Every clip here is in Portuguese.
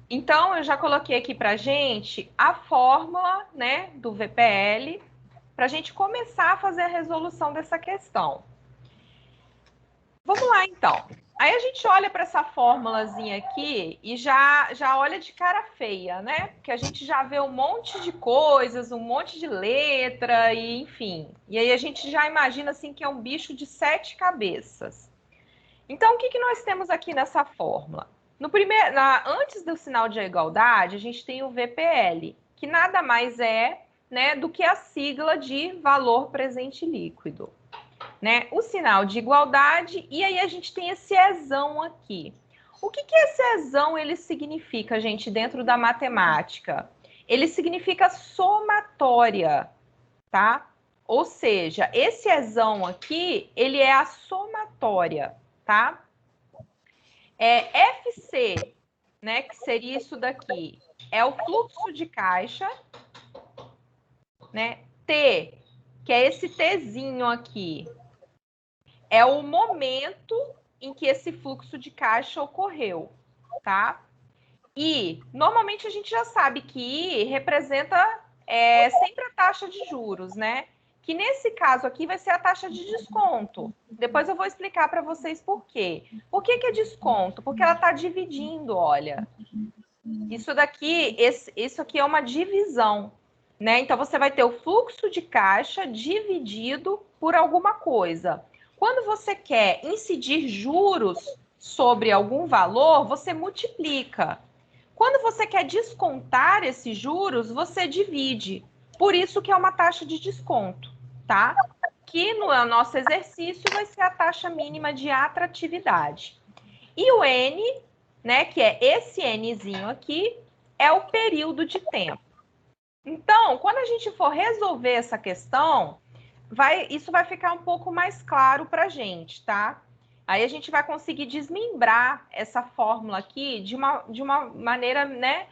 Então, eu já coloquei aqui para a gente a fórmula, né, do VPL, para a gente começar a fazer a resolução dessa questão. Vamos lá, então. Aí a gente olha para essa fórmulazinha aqui e já olha de cara feia, né? Porque a gente já vê um monte de coisas, um monte de letra e enfim. E aí a gente já imagina assim que é um bicho de 7 cabeças. Então, o que nós temos aqui nessa fórmula? Antes do sinal de igualdade, a gente tem o VPL, que nada mais é, né, do que a sigla de valor presente líquido. Né? O sinal de igualdade, e aí a gente tem esse esão aqui. O que esse esão ele significa, gente, dentro da matemática? Ele significa somatória, tá? Ou seja, esse esão aqui, ele é a somatória, tá? FC, né, que seria isso daqui, é o fluxo de caixa, né? T, que é esse Tzinho aqui, é o momento em que esse fluxo de caixa ocorreu, tá? E, normalmente, a gente já sabe que I representa sempre a taxa de juros, né? Que nesse caso aqui vai ser a taxa de desconto. Depois eu vou explicar para vocês por quê. Por que é desconto? Porque ela está dividindo, olha. Isso daqui, isso aqui é uma divisão, né? Então, você vai ter o fluxo de caixa dividido por alguma coisa. Quando você quer incidir juros sobre algum valor, você multiplica. Quando você quer descontar esses juros, você divide. Por isso que é uma taxa de desconto, tá? Que no nosso exercício vai ser a taxa mínima de atratividade. E o N, né, que é esse Nzinho aqui, é o período de tempo. Então, quando a gente for resolver essa questão, isso vai ficar um pouco mais claro para a gente, tá? Aí a gente vai conseguir desmembrar essa fórmula aqui de uma maneira, né,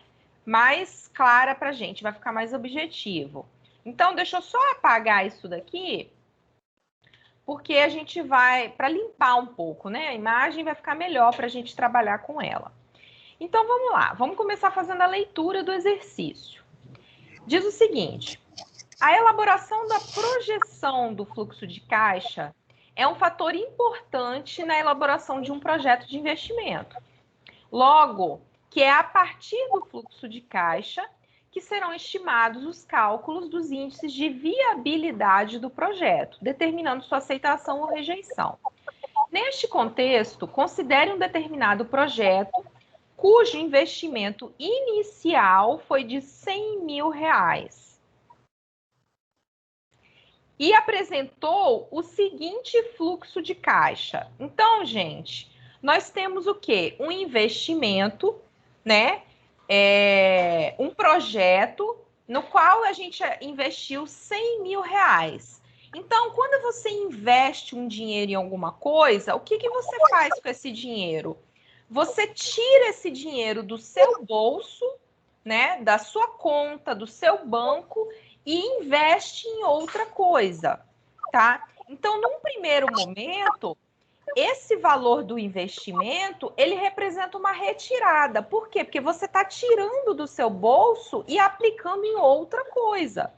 mais clara para a gente, vai ficar mais objetivo. Então, deixa eu só apagar isso daqui, porque a gente vai, para limpar um pouco, né? A imagem vai ficar melhor para a gente trabalhar com ela. Então, vamos lá. Vamos começar fazendo a leitura do exercício. Diz o seguinte: a elaboração da projeção do fluxo de caixa é um fator importante na elaboração de um projeto de investimento. Logo, que é a partir do fluxo de caixa que serão estimados os cálculos dos índices de viabilidade do projeto, determinando sua aceitação ou rejeição. Neste contexto, considere um determinado projeto cujo investimento inicial foi de R$100.000 e apresentou o seguinte fluxo de caixa. Então, gente, nós temos o quê? Um investimento, né? Um projeto no qual a gente investiu R$100.000. Então, quando você investe um dinheiro em alguma coisa, o que você faz com esse dinheiro? Você tira esse dinheiro do seu bolso, né? Da sua conta, do seu banco e investe em outra coisa, tá? Então, num primeiro momento, esse valor do investimento, ele representa uma retirada. Por quê? Porque você está tirando do seu bolso e aplicando em outra coisa,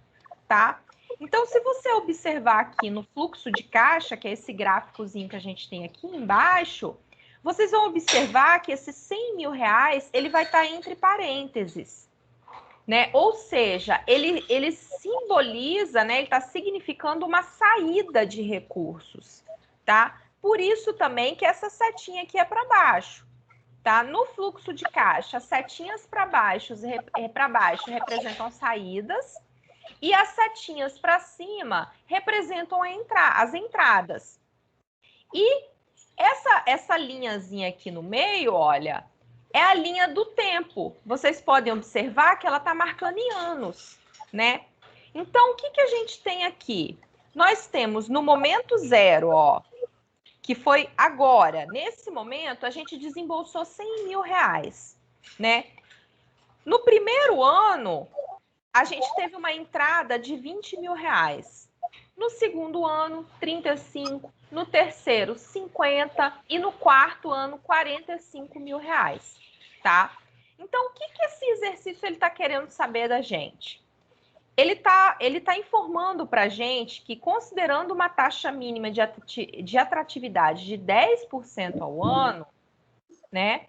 tá? Então, se você observar aqui no fluxo de caixa, que é esse gráficozinho que a gente tem aqui embaixo, vocês vão observar que esse R$100.000, ele vai estar entre parênteses, né? Ou seja, ele simboliza, né? Ele está significando uma saída de recursos, tá? Por isso também que essa setinha aqui é para baixo, tá? No fluxo de caixa, as setinhas para baixo representam saídas e as setinhas para cima representam as entradas. E essa linhazinha aqui no meio, olha, é a linha do tempo. Vocês podem observar que ela está marcando em anos, né? Então, o que a gente tem aqui? Nós temos no momento zero, ó, que foi agora. Nesse momento, a gente desembolsou R$100.000, né? No primeiro ano, a gente teve uma entrada de R$20.000. No segundo ano, 35. No terceiro, 50. E no quarto ano, R$45.000. tá? Então, o que esse exercício ele está querendo saber da gente? Ele tá informando para a gente que, considerando uma taxa mínima de atratividade de 10% ao ano, né,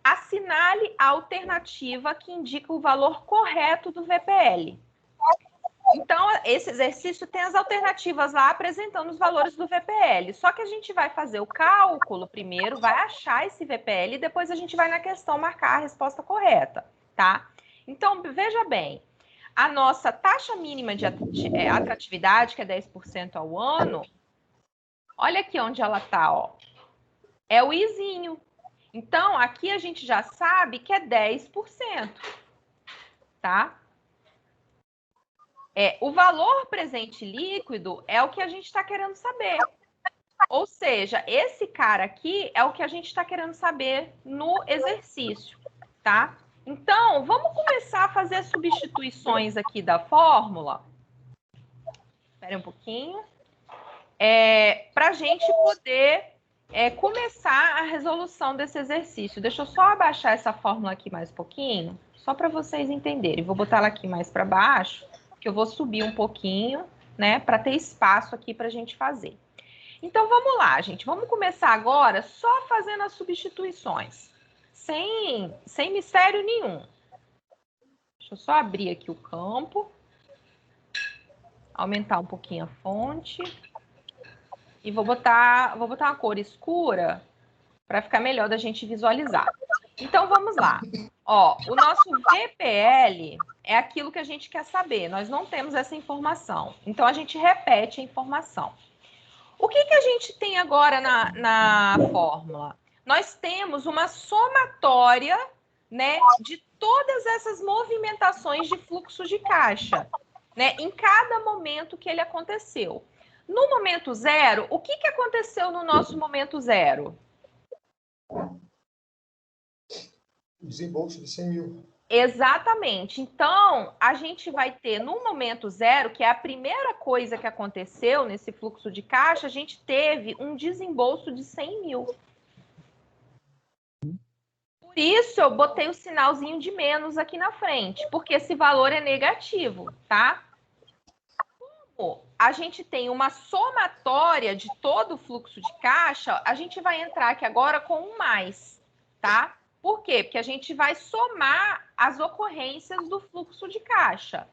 assinale a alternativa que indica o valor correto do VPL. Então, esse exercício tem as alternativas lá apresentando os valores do VPL. Só que a gente vai fazer o cálculo primeiro, vai achar esse VPL e depois a gente vai na questão marcar a resposta correta, tá? Então, veja bem, a nossa taxa mínima de atratividade, que é 10% ao ano, olha aqui onde ela tá, ó. É o izinho. Então, aqui a gente já sabe que é 10%, tá? O valor presente líquido é o que a gente está querendo saber. Ou seja, esse cara aqui é o que a gente está querendo saber no exercício, tá? Então, vamos começar a fazer as substituições aqui da fórmula. Espera um pouquinho. Para a gente poder começar a resolução desse exercício. Deixa eu só abaixar essa fórmula aqui mais um pouquinho, só para vocês entenderem. Vou botar ela aqui mais para baixo, que eu vou subir um pouquinho, né, para ter espaço aqui para a gente fazer. Então, vamos lá, gente. Vamos começar agora só fazendo as substituições, sem mistério nenhum. Deixa eu só abrir aqui o campo, aumentar um pouquinho a fonte. E vou botar uma cor escura para ficar melhor da gente visualizar. Então, vamos lá. Ó, o nosso VPL é aquilo que a gente quer saber. Nós não temos essa informação. Então, a gente repete a informação. O que a gente tem agora na fórmula? Nós temos uma somatória, né, de todas essas movimentações de fluxo de caixa, né, em cada momento que ele aconteceu. No momento zero, o que aconteceu no nosso momento zero? Desembolso de 100 mil. Exatamente. Então, a gente vai ter no momento zero, que é a primeira coisa que aconteceu nesse fluxo de caixa, a gente teve um desembolso de 100 mil. Por isso, eu botei o sinalzinho de menos aqui na frente, porque esse valor é negativo, tá? Como a gente tem uma somatória de todo o fluxo de caixa, a gente vai entrar aqui agora com um mais, tá? Por quê? Porque a gente vai somar as ocorrências do fluxo de caixa.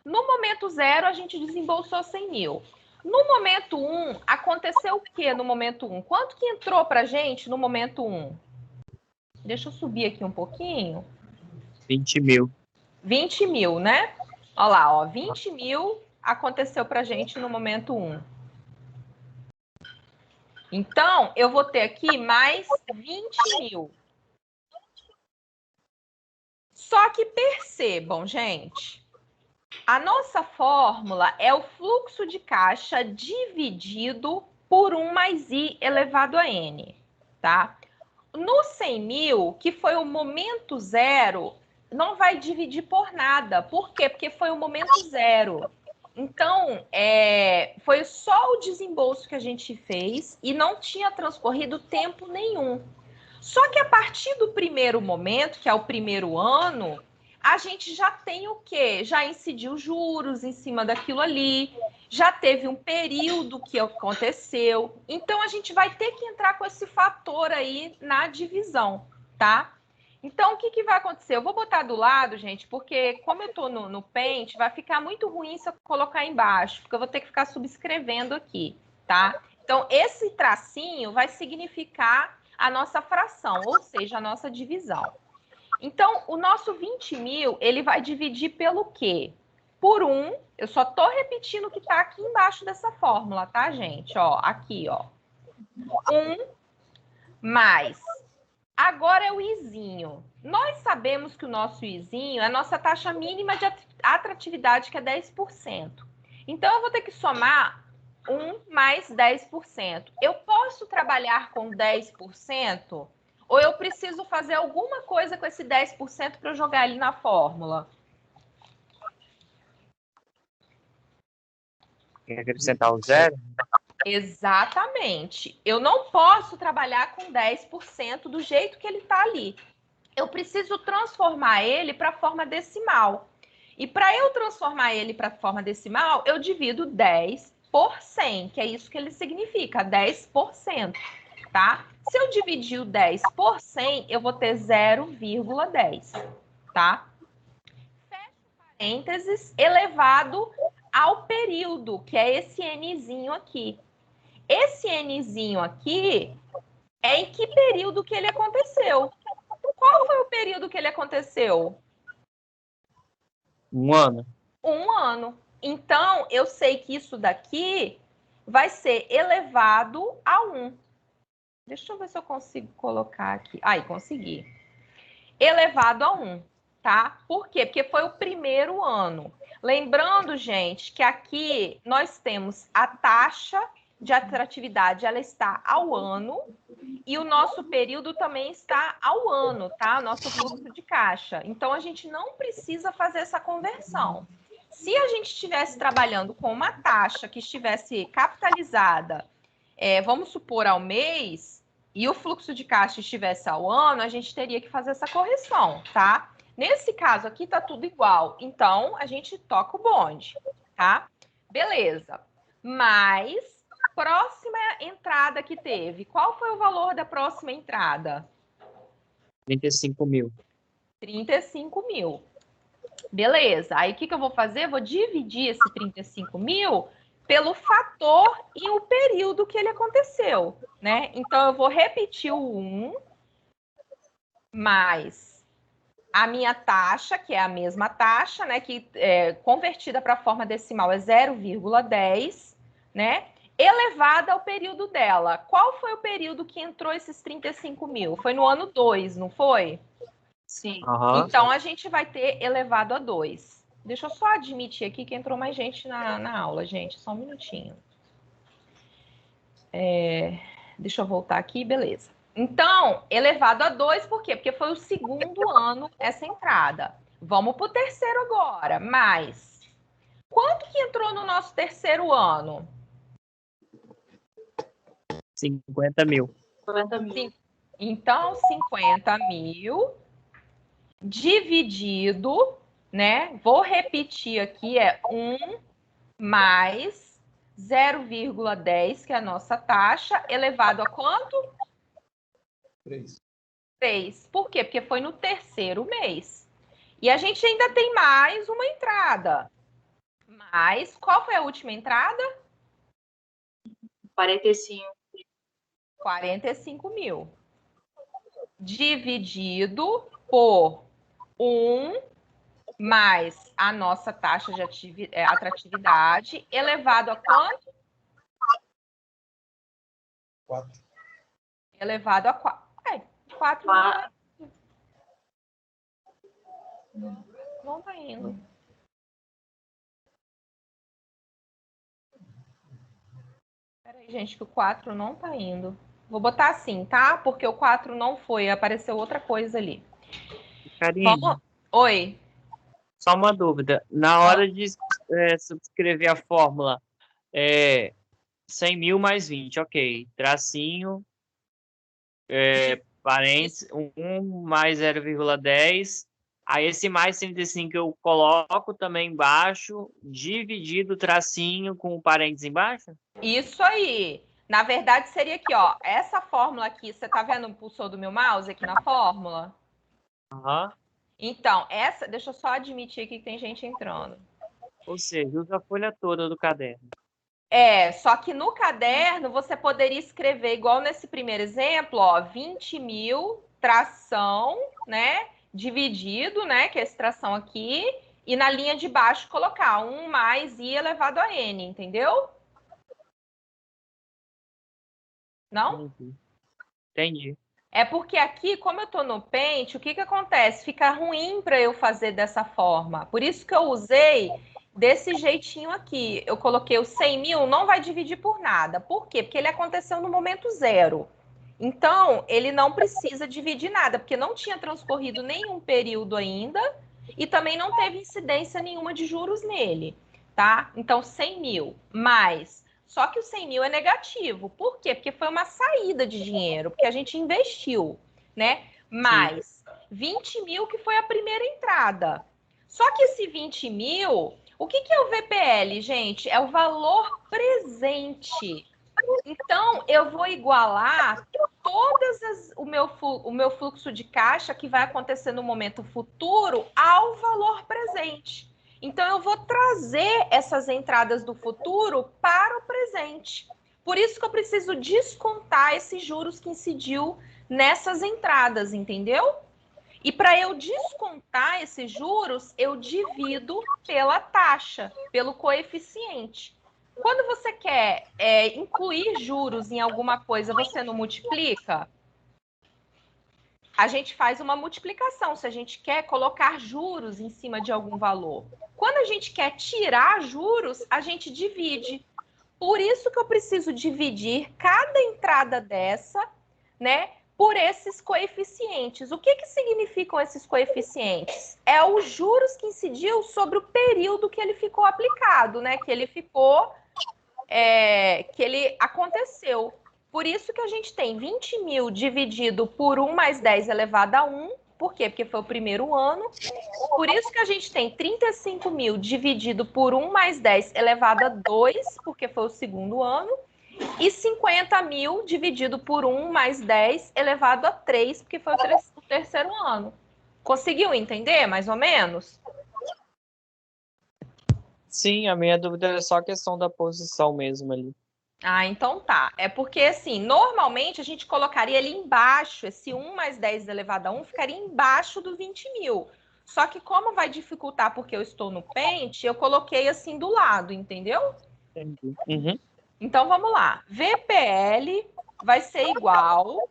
No momento zero, a gente desembolsou 100 mil. No momento 1, aconteceu o quê no momento 1? Quanto que entrou para a gente no momento 1? Deixa eu subir aqui um pouquinho. 20 mil. 20 mil, né? Olha lá, ó, 20 mil aconteceu para a gente no momento 1. Então, eu vou ter aqui mais 20 mil. Só que percebam, gente, a nossa fórmula é o fluxo de caixa dividido por 1 mais I elevado a N, tá? No 100 mil, que foi o momento zero, não vai dividir por nada. Por quê? Porque foi o momento zero. Então, foi só o desembolso que a gente fez e não tinha transcorrido tempo nenhum. Só que a partir do primeiro momento, que é o primeiro ano, a gente já tem o quê? Já incidiu juros em cima daquilo ali, já teve um período que aconteceu. Então, a gente vai ter que entrar com esse fator aí na divisão, tá? Então, o que vai acontecer? Eu vou botar do lado, gente, porque como eu estou no Paint, vai ficar muito ruim se eu colocar embaixo, porque eu vou ter que ficar subscrevendo aqui, tá? Então, esse tracinho vai significar a nossa fração, ou seja, a nossa divisão. Então, o nosso 20 mil, ele vai dividir pelo quê? Por 1, eu só estou repetindo o que está aqui embaixo dessa fórmula, tá, gente? Ó, aqui, ó. 1 mais. Agora é o Izinho. Nós sabemos que o nosso Izinho é a nossa taxa mínima de atratividade, que é 10%. Então, eu vou ter que somar 1 mais 10%. Eu posso trabalhar com 10%? Ou eu preciso fazer alguma coisa com esse 10% para eu jogar ali na fórmula? Quer acrescentar o zero? Exatamente. Eu não posso trabalhar com 10% do jeito que ele está ali. eu preciso transformar ele para a forma decimal. E para eu transformar ele para a forma decimal, eu divido 10 por 100, que é isso que ele significa, 10%, tá? Se eu dividir o 10 por 100, eu vou ter 0,10, tá? Fecha parênteses, elevado ao período, que é esse nzinho aqui. Esse nzinho aqui é em que período que ele aconteceu. Qual foi o período que ele aconteceu? 1 ano. 1 ano. Então, eu sei que isso daqui vai ser elevado a 1. Deixa eu ver se eu consigo colocar aqui. Aí, consegui. Elevado a 1, tá? Por quê? Porque foi o primeiro ano. Lembrando, gente, que aqui nós temos a taxa de atratividade, ela está ao ano, e o nosso período também está ao ano, tá? Nosso fluxo de caixa. Então, a gente não precisa fazer essa conversão. Se a gente estivesse trabalhando com uma taxa que estivesse capitalizada, vamos supor, ao mês, e o fluxo de caixa estivesse ao ano, a gente teria que fazer essa correção, tá? Nesse caso aqui, tá tudo igual. Então, a gente toca o bonde, tá? Beleza. Mas, próxima entrada que teve, qual foi o valor da próxima entrada? 35 mil. 35 mil. Beleza. Aí, o que eu vou fazer? Vou dividir esse 35 mil pelo fator e o período que ele aconteceu, né? Então, eu vou repetir o 1 mais a minha taxa, que é a mesma taxa, né? Que convertida para a forma decimal é 0,10, né? Elevada ao período dela. Qual foi o período que entrou esses 35 mil? Foi no ano 2, não foi? Sim. Aham. Então, a gente vai ter elevado a 2. Deixa eu só admitir aqui que entrou mais gente na aula, gente. Só um minutinho. Deixa eu voltar aqui, beleza. Então, elevado a 2, por quê? Porque foi o segundo ano essa entrada. Vamos para o terceiro agora. Mais. Quanto que entrou no nosso terceiro ano? 50 mil. 50 mil. Então, 50 mil dividido, né? Vou repetir aqui, é 1 mais 0,10, que é a nossa taxa, elevado a quanto? 3. 3. Por quê? Porque foi no terceiro mês. E a gente ainda tem mais uma entrada. Mas qual foi a última entrada? 45. 45 mil. Dividido por 1 mais a nossa taxa de atratividade, elevado a quanto? 4. Elevado a 4. 4 não tá indo. Peraí, gente, que o 4 não tá indo. Vou botar assim, tá? Porque o 4 não foi, apareceu outra coisa ali. Karine, Vamos... Oi. só uma dúvida. Na hora de subscrever a fórmula, 100 mil mais 20, ok. Tracinho, parênteses, 1 mais 0,10. Aí esse mais 35 eu coloco também embaixo, dividido tracinho com o parênteses embaixo? Isso aí. Na verdade, seria aqui, ó. Essa fórmula aqui, você tá vendo o pulsor do meu mouse aqui na fórmula? Aham. Então, essa... Deixa eu só admitir aqui que tem gente entrando. Ou seja, usa a folha toda do caderno. Só que no caderno você poderia escrever, igual nesse primeiro exemplo, ó, 20 mil, tração, né? Dividido, né? Que é essa tração aqui. E na linha de baixo colocar 1 mais i elevado a n, entendeu? Não? Entendi. É porque aqui, como eu tô no Paint, o que que acontece? Fica ruim para eu fazer dessa forma. Por isso que eu usei desse jeitinho aqui. Eu coloquei o 100 mil, não vai dividir por nada. Por quê? Porque ele aconteceu no momento 0. Então, ele não precisa dividir nada, porque não tinha transcorrido nenhum período ainda e também não teve incidência nenhuma de juros nele, tá? Então, 100 mil mais... Só que o 100 mil é negativo. Por quê? Porque foi uma saída de dinheiro, porque a gente investiu, né? Mas 20 mil que foi a primeira entrada. Só que esse 20 mil, o que é o VPL, gente? É o valor presente. Então, eu vou igualar o meu fluxo de caixa que vai acontecer no momento futuro ao valor presente. Então, eu vou trazer essas entradas do futuro para o presente. Por isso que eu preciso descontar esses juros que incidiu nessas entradas, entendeu? E para eu descontar esses juros, eu divido pela taxa, pelo coeficiente. Quando você quer incluir juros em alguma coisa, você não multiplica? A gente faz uma multiplicação, se a gente quer colocar juros em cima de algum valor. Quando a gente quer tirar juros, a gente divide. Por isso que eu preciso dividir cada entrada dessa, né, por esses coeficientes. O que significam esses coeficientes? É os juros que incidiu sobre o período que ele ficou aplicado, né, que ele aconteceu. Por isso que a gente tem 20 mil dividido por 1 mais 10 elevado a 1. Por quê? Porque foi o primeiro ano. Por isso que a gente tem 35 mil dividido por 1 mais 10 elevado a 2, porque foi o segundo ano. E 50 mil dividido por 1 mais 10 elevado a 3, porque foi o terceiro ano. Conseguiu entender, mais ou menos? Sim, a minha dúvida é só a questão da posição mesmo ali. Ah, então tá. É porque, assim, normalmente a gente colocaria ele embaixo, esse 1 mais 10 elevado a 1 ficaria embaixo do 20 mil. Só que como vai dificultar porque eu estou no pente, eu coloquei assim do lado, entendeu? Entendi. Uhum. Então, vamos lá. VPL vai ser igual.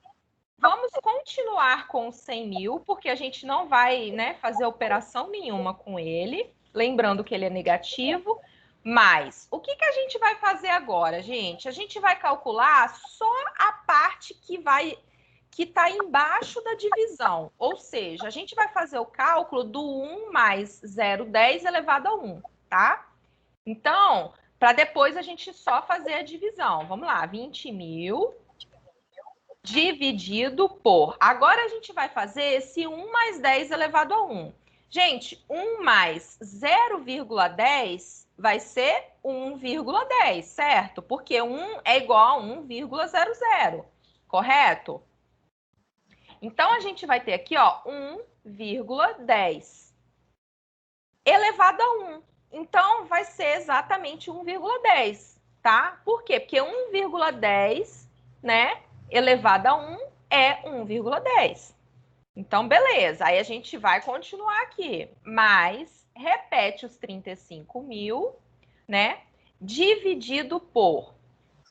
Vamos continuar com 100 mil, porque a gente não vai, né, fazer operação nenhuma com ele. Lembrando que ele é negativo. Mas, o que a gente vai fazer agora, gente? A gente vai calcular só a parte que está embaixo da divisão. Ou seja, a gente vai fazer o cálculo do 1 mais 0,10 elevado a 1, tá? Então, para depois a gente só fazer a divisão. Vamos lá, 20 mil dividido por... Agora a gente vai fazer esse 1 mais 10 elevado a 1. Gente, 1 mais 0,10 vai ser 1,10, certo? Porque 1 é igual a 1,00, correto? Então, a gente vai ter aqui, ó, 1,10 elevado a 1. Então, vai ser exatamente 1,10, tá? Por quê? Porque 1,10, né, elevado a 1 é 1,10. Então, beleza. Aí a gente vai continuar aqui. Mas, repete os 35 mil, né, dividido por...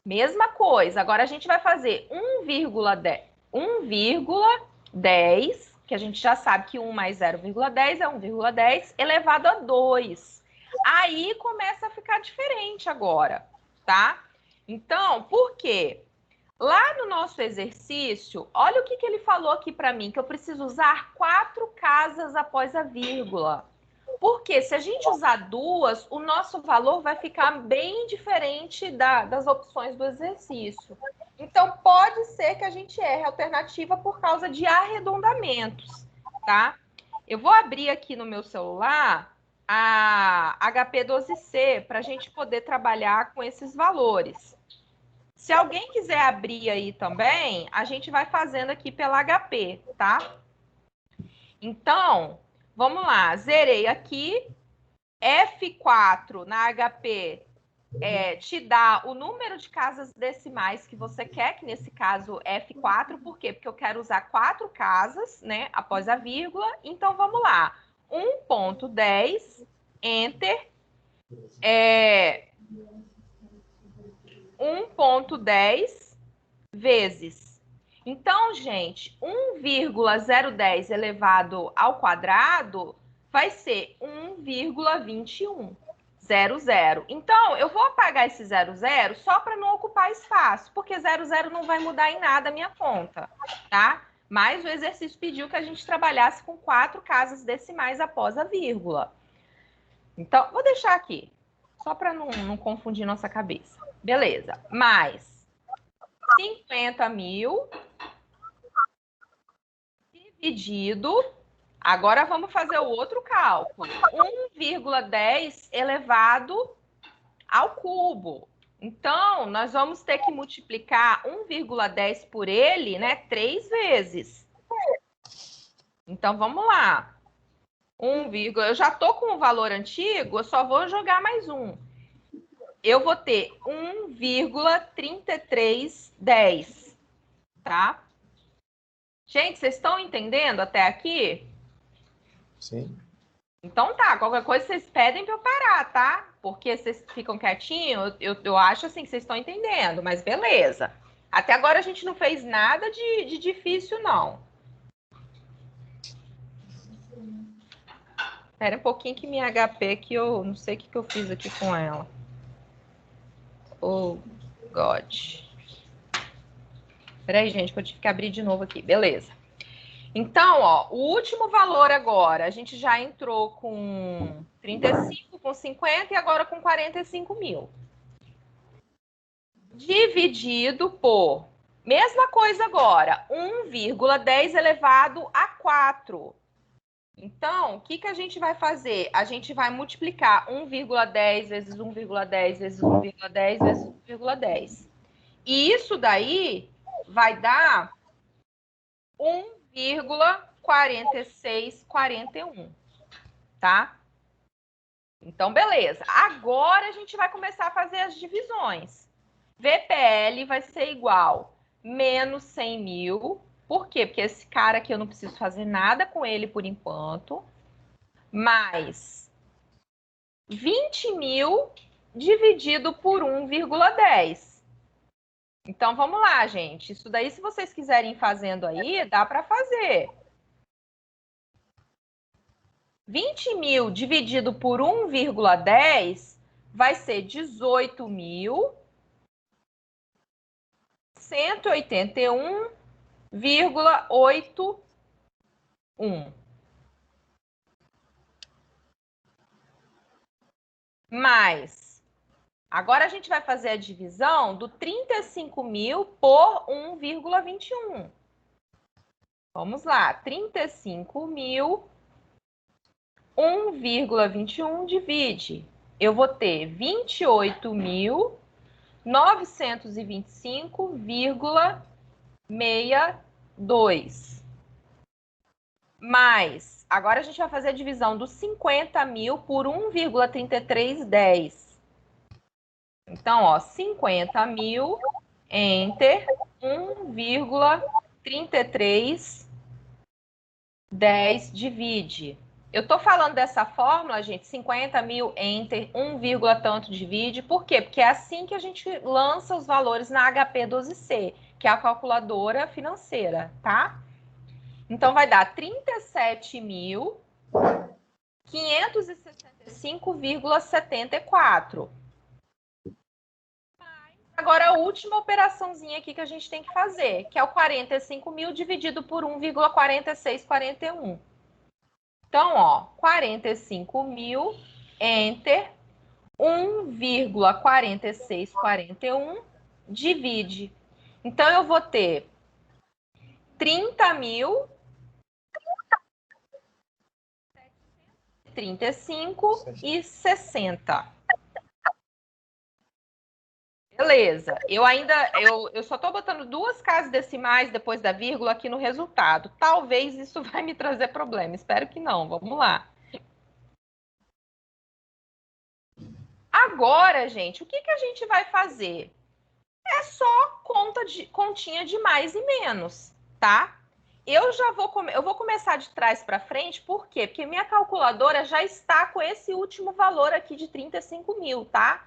Mesma coisa. Agora, a gente vai fazer 1,10, que a gente já sabe que 1 mais 0,10 é 1,10 elevado a 2. Aí começa a ficar diferente agora, tá? Então, por quê? Lá no nosso exercício, olha o que ele falou aqui para mim, que eu preciso usar 4 casas após a vírgula. Porque se a gente usar 2, o nosso valor vai ficar bem diferente das opções do exercício. Então, pode ser que a gente erre a alternativa por causa de arredondamentos, tá? Eu vou abrir aqui no meu celular a HP12C para a gente poder trabalhar com esses valores. Se alguém quiser abrir aí também, a gente vai fazendo aqui pela HP, tá? Então, vamos lá. Zerei aqui. F4 na HP te dá o número de casas decimais que você quer, que nesse caso é F4. Por quê? Porque eu quero usar 4 casas, né, após a vírgula. Então, vamos lá. 1.10, Enter. 1.10 vezes. Então, gente, 1,010 elevado ao quadrado vai ser 1,2100. Então, eu vou apagar esse 00 só para não ocupar espaço, porque 00 não vai mudar em nada a minha conta, tá? Mas o exercício pediu que a gente trabalhasse com 4 casas decimais após a vírgula. Então, vou deixar aqui, só para não confundir nossa cabeça. Beleza, mais 50 mil dividido... Agora vamos fazer o outro cálculo. 1,10 elevado ao cubo. Então, nós vamos ter que multiplicar 1,10 por ele, né, 3 vezes. Então, vamos lá. Eu já estou com o valor antigo, eu só vou jogar mais um. Eu vou ter 1,3310, tá? Gente, vocês estão entendendo até aqui? Sim. Então tá, qualquer coisa vocês pedem para eu parar, tá? Porque vocês ficam quietinhos, eu acho assim que vocês estão entendendo, mas beleza. Até agora a gente não fez nada de difícil, não. Espera um pouquinho que minha HP aqui, eu não sei o que eu fiz aqui com ela. Oh, God. Peraí, gente, que eu tive que abrir de novo aqui. Beleza. Então, ó, o último valor agora, a gente já entrou com 35, com 50 e agora com 45 mil. Dividido por, mesma coisa agora, 1,10 elevado a 4. Então, o que a gente vai fazer? A gente vai multiplicar 1,10 vezes 1,10 vezes 1,10 vezes 1,10. E isso daí vai dar 1,4641, tá? Então, beleza. Agora a gente vai começar a fazer as divisões. VPL vai ser igual menos 100 mil. Por quê? Porque esse cara aqui eu não preciso fazer nada com ele por enquanto. Mais 20 mil dividido por 1,10. Então, vamos lá, gente. Isso daí, se vocês quiserem ir fazendo aí, dá para fazer. 20 mil dividido por 1,10 vai ser 18.181,81. Mais. Agora a gente vai fazer a divisão do 35 mil por 1,21. Vamos lá. 35 mil, 1,21 divide. Eu vou ter 28.925,62. Mais, agora a gente vai fazer a divisão dos 50 mil por 1,3310. Então, ó, 50 mil, enter, 1,3310 divide. Eu tô falando dessa fórmula, gente, 50 mil, enter, 1, tanto divide. Por quê? Porque é assim que a gente lança os valores na HP 12C, que é a calculadora financeira, tá? Então, vai dar 37.565,74. Agora, a última operaçãozinha aqui que a gente tem que fazer, que é o 45 mil dividido por 1,4641. Então, ó, 45 mil, enter, 1,4641, divide. Então, eu vou ter 30.735,60. Beleza. Eu só estou botando 2 casas decimais depois da vírgula aqui no resultado. Talvez isso vai me trazer problema. Espero que não. Vamos lá. Agora, gente, o que a gente vai fazer? É só continha de mais e menos, tá? Eu vou começar de trás para frente, por quê? Porque minha calculadora já está com esse último valor aqui de 35 mil, tá?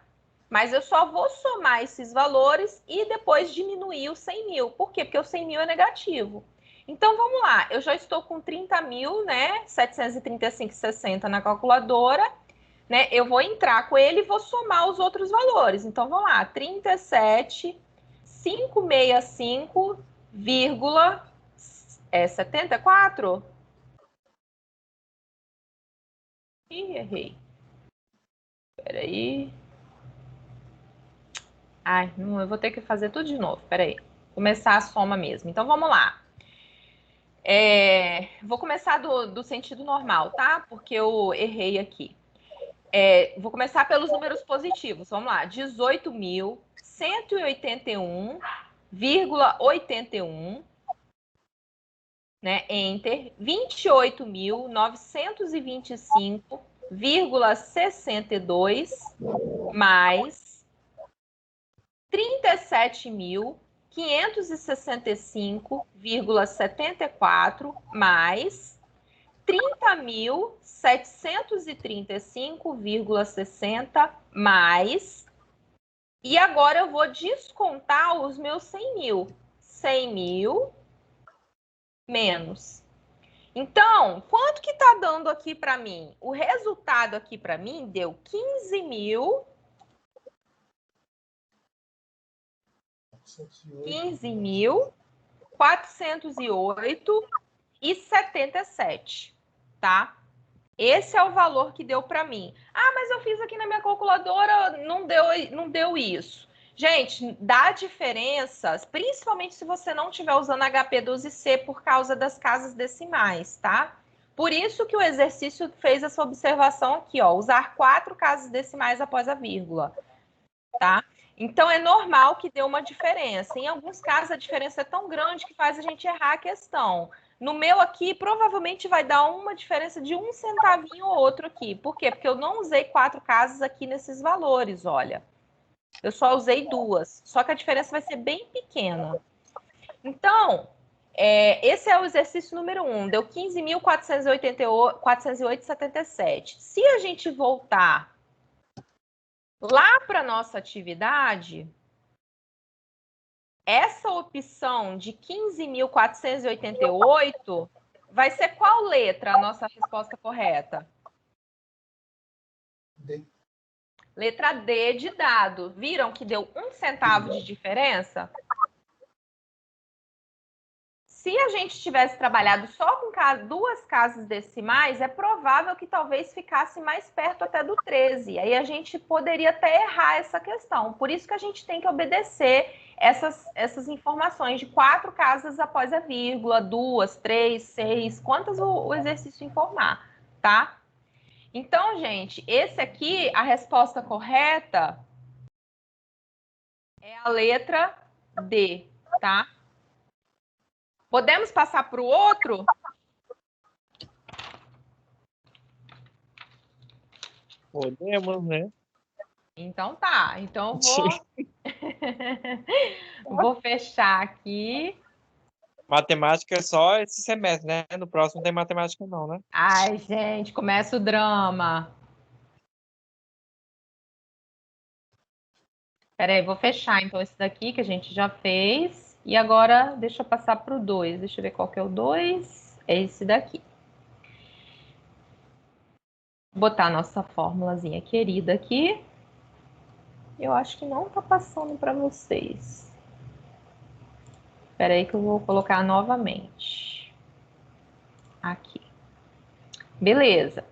Mas eu só vou somar esses valores e depois diminuir os 100 mil. Por quê? Porque o 100 mil é negativo. Então, vamos lá. Eu já estou com 30 mil, né? 735,60 na calculadora. Né? Eu vou entrar com ele e vou somar os outros valores. Então, vamos lá. 37.565,74. Ih, errei. Espera aí. Ai, não, eu vou ter que fazer tudo de novo. Peraí. Começar a soma mesmo. Então, vamos lá. Vou começar do sentido normal, tá? Porque eu errei aqui. Vou começar pelos números positivos. Vamos lá. 18.181,81, né? Enter. 28.925,62 mais 37.565,74 mais 30.735,60 mais. E agora eu vou descontar os meus 100 mil. 100 mil menos. Então, quanto que tá dando aqui para mim? O resultado aqui para mim deu 15.408,77, tá? Esse é o valor que deu para mim. Ah, mas eu fiz aqui na minha calculadora, não deu isso. Gente, dá diferenças, principalmente se você não estiver usando HP12C por causa das casas decimais, tá? Por isso que o exercício fez essa observação aqui, ó, usar 4 casas decimais após a vírgula, tá? Então, é normal que dê uma diferença. Em alguns casos, a diferença é tão grande que faz a gente errar a questão. No meu aqui, provavelmente vai dar uma diferença de 1 centavinho ou outro aqui. Por quê? Porque eu não usei 4 casas aqui nesses valores, olha. Eu só usei 2. Só que a diferença vai ser bem pequena. Então, esse é o exercício número 1. Deu 15.408,77. Se a gente voltar lá para a nossa atividade, essa opção de 15.488 vai ser qual letra a nossa resposta correta? D. Letra D de dado. Viram que deu 1 centavo de diferença? Se a gente tivesse trabalhado só com 2 casas decimais, é provável que talvez ficasse mais perto até do 13. Aí a gente poderia até errar essa questão. Por isso que a gente tem que obedecer essas informações de 4 casas após a vírgula, 2, 3, 6, quantas o exercício informar, tá? Então, gente, esse aqui, a resposta correta é a letra D, tá? Podemos passar para o outro? Podemos, né? Então tá. Então vou fechar aqui. Matemática é só esse semestre, né? No próximo não tem matemática não, né? Ai, gente, começa o drama. Peraí, vou fechar então esse daqui que a gente já fez. E agora deixa eu passar para o 2. Deixa eu ver qual que é o 2. É esse daqui. Vou botar a nossa formulazinha querida aqui. Eu acho que não tá passando para vocês. Espera aí que eu vou colocar novamente. Aqui. Beleza.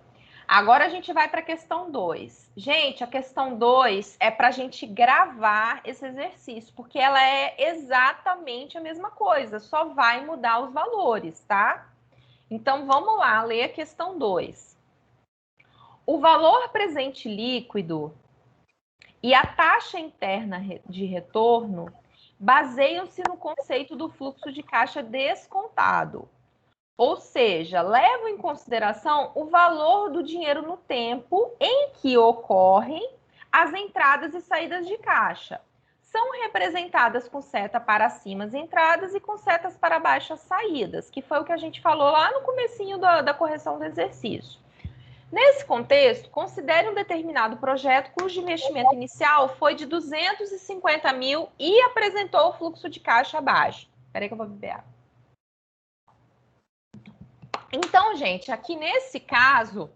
Agora a gente vai para a questão 2. Gente, a questão 2 é para a gente gravar esse exercício, porque ela é exatamente a mesma coisa, só vai mudar os valores, tá? Então, vamos lá, ler a questão 2. O valor presente líquido e a taxa interna de retorno baseiam-se no conceito do fluxo de caixa descontado. Ou seja, levam em consideração o valor do dinheiro no tempo em que ocorrem as entradas e saídas de caixa. São representadas com seta para cima as entradas e com setas para baixo as saídas, que foi o que a gente falou lá no comecinho da correção do exercício. Nesse contexto, considere um determinado projeto cujo investimento inicial foi de 250 mil e apresentou o fluxo de caixa abaixo. Espera aí que eu vou beber água. Então, gente, aqui nesse caso,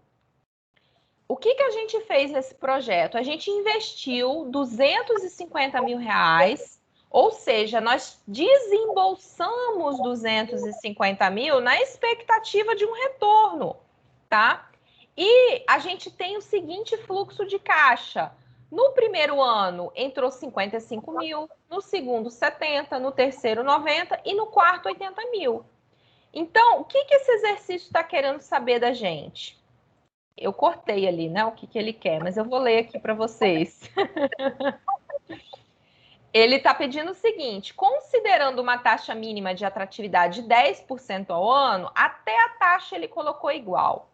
o que a gente fez nesse projeto? A gente investiu 250 mil reais, ou seja, nós desembolsamos 250 mil na expectativa de um retorno, tá? E a gente tem o seguinte fluxo de caixa. No primeiro ano, entrou 55 mil, no segundo, 70, no terceiro, 90 e no quarto, 80 mil. Então, o que esse exercício está querendo saber da gente? Eu cortei ali, né, o que ele quer, mas eu vou ler aqui para vocês. Ele está pedindo o seguinte: considerando uma taxa mínima de atratividade de 10% ao ano, até a taxa ele colocou igual.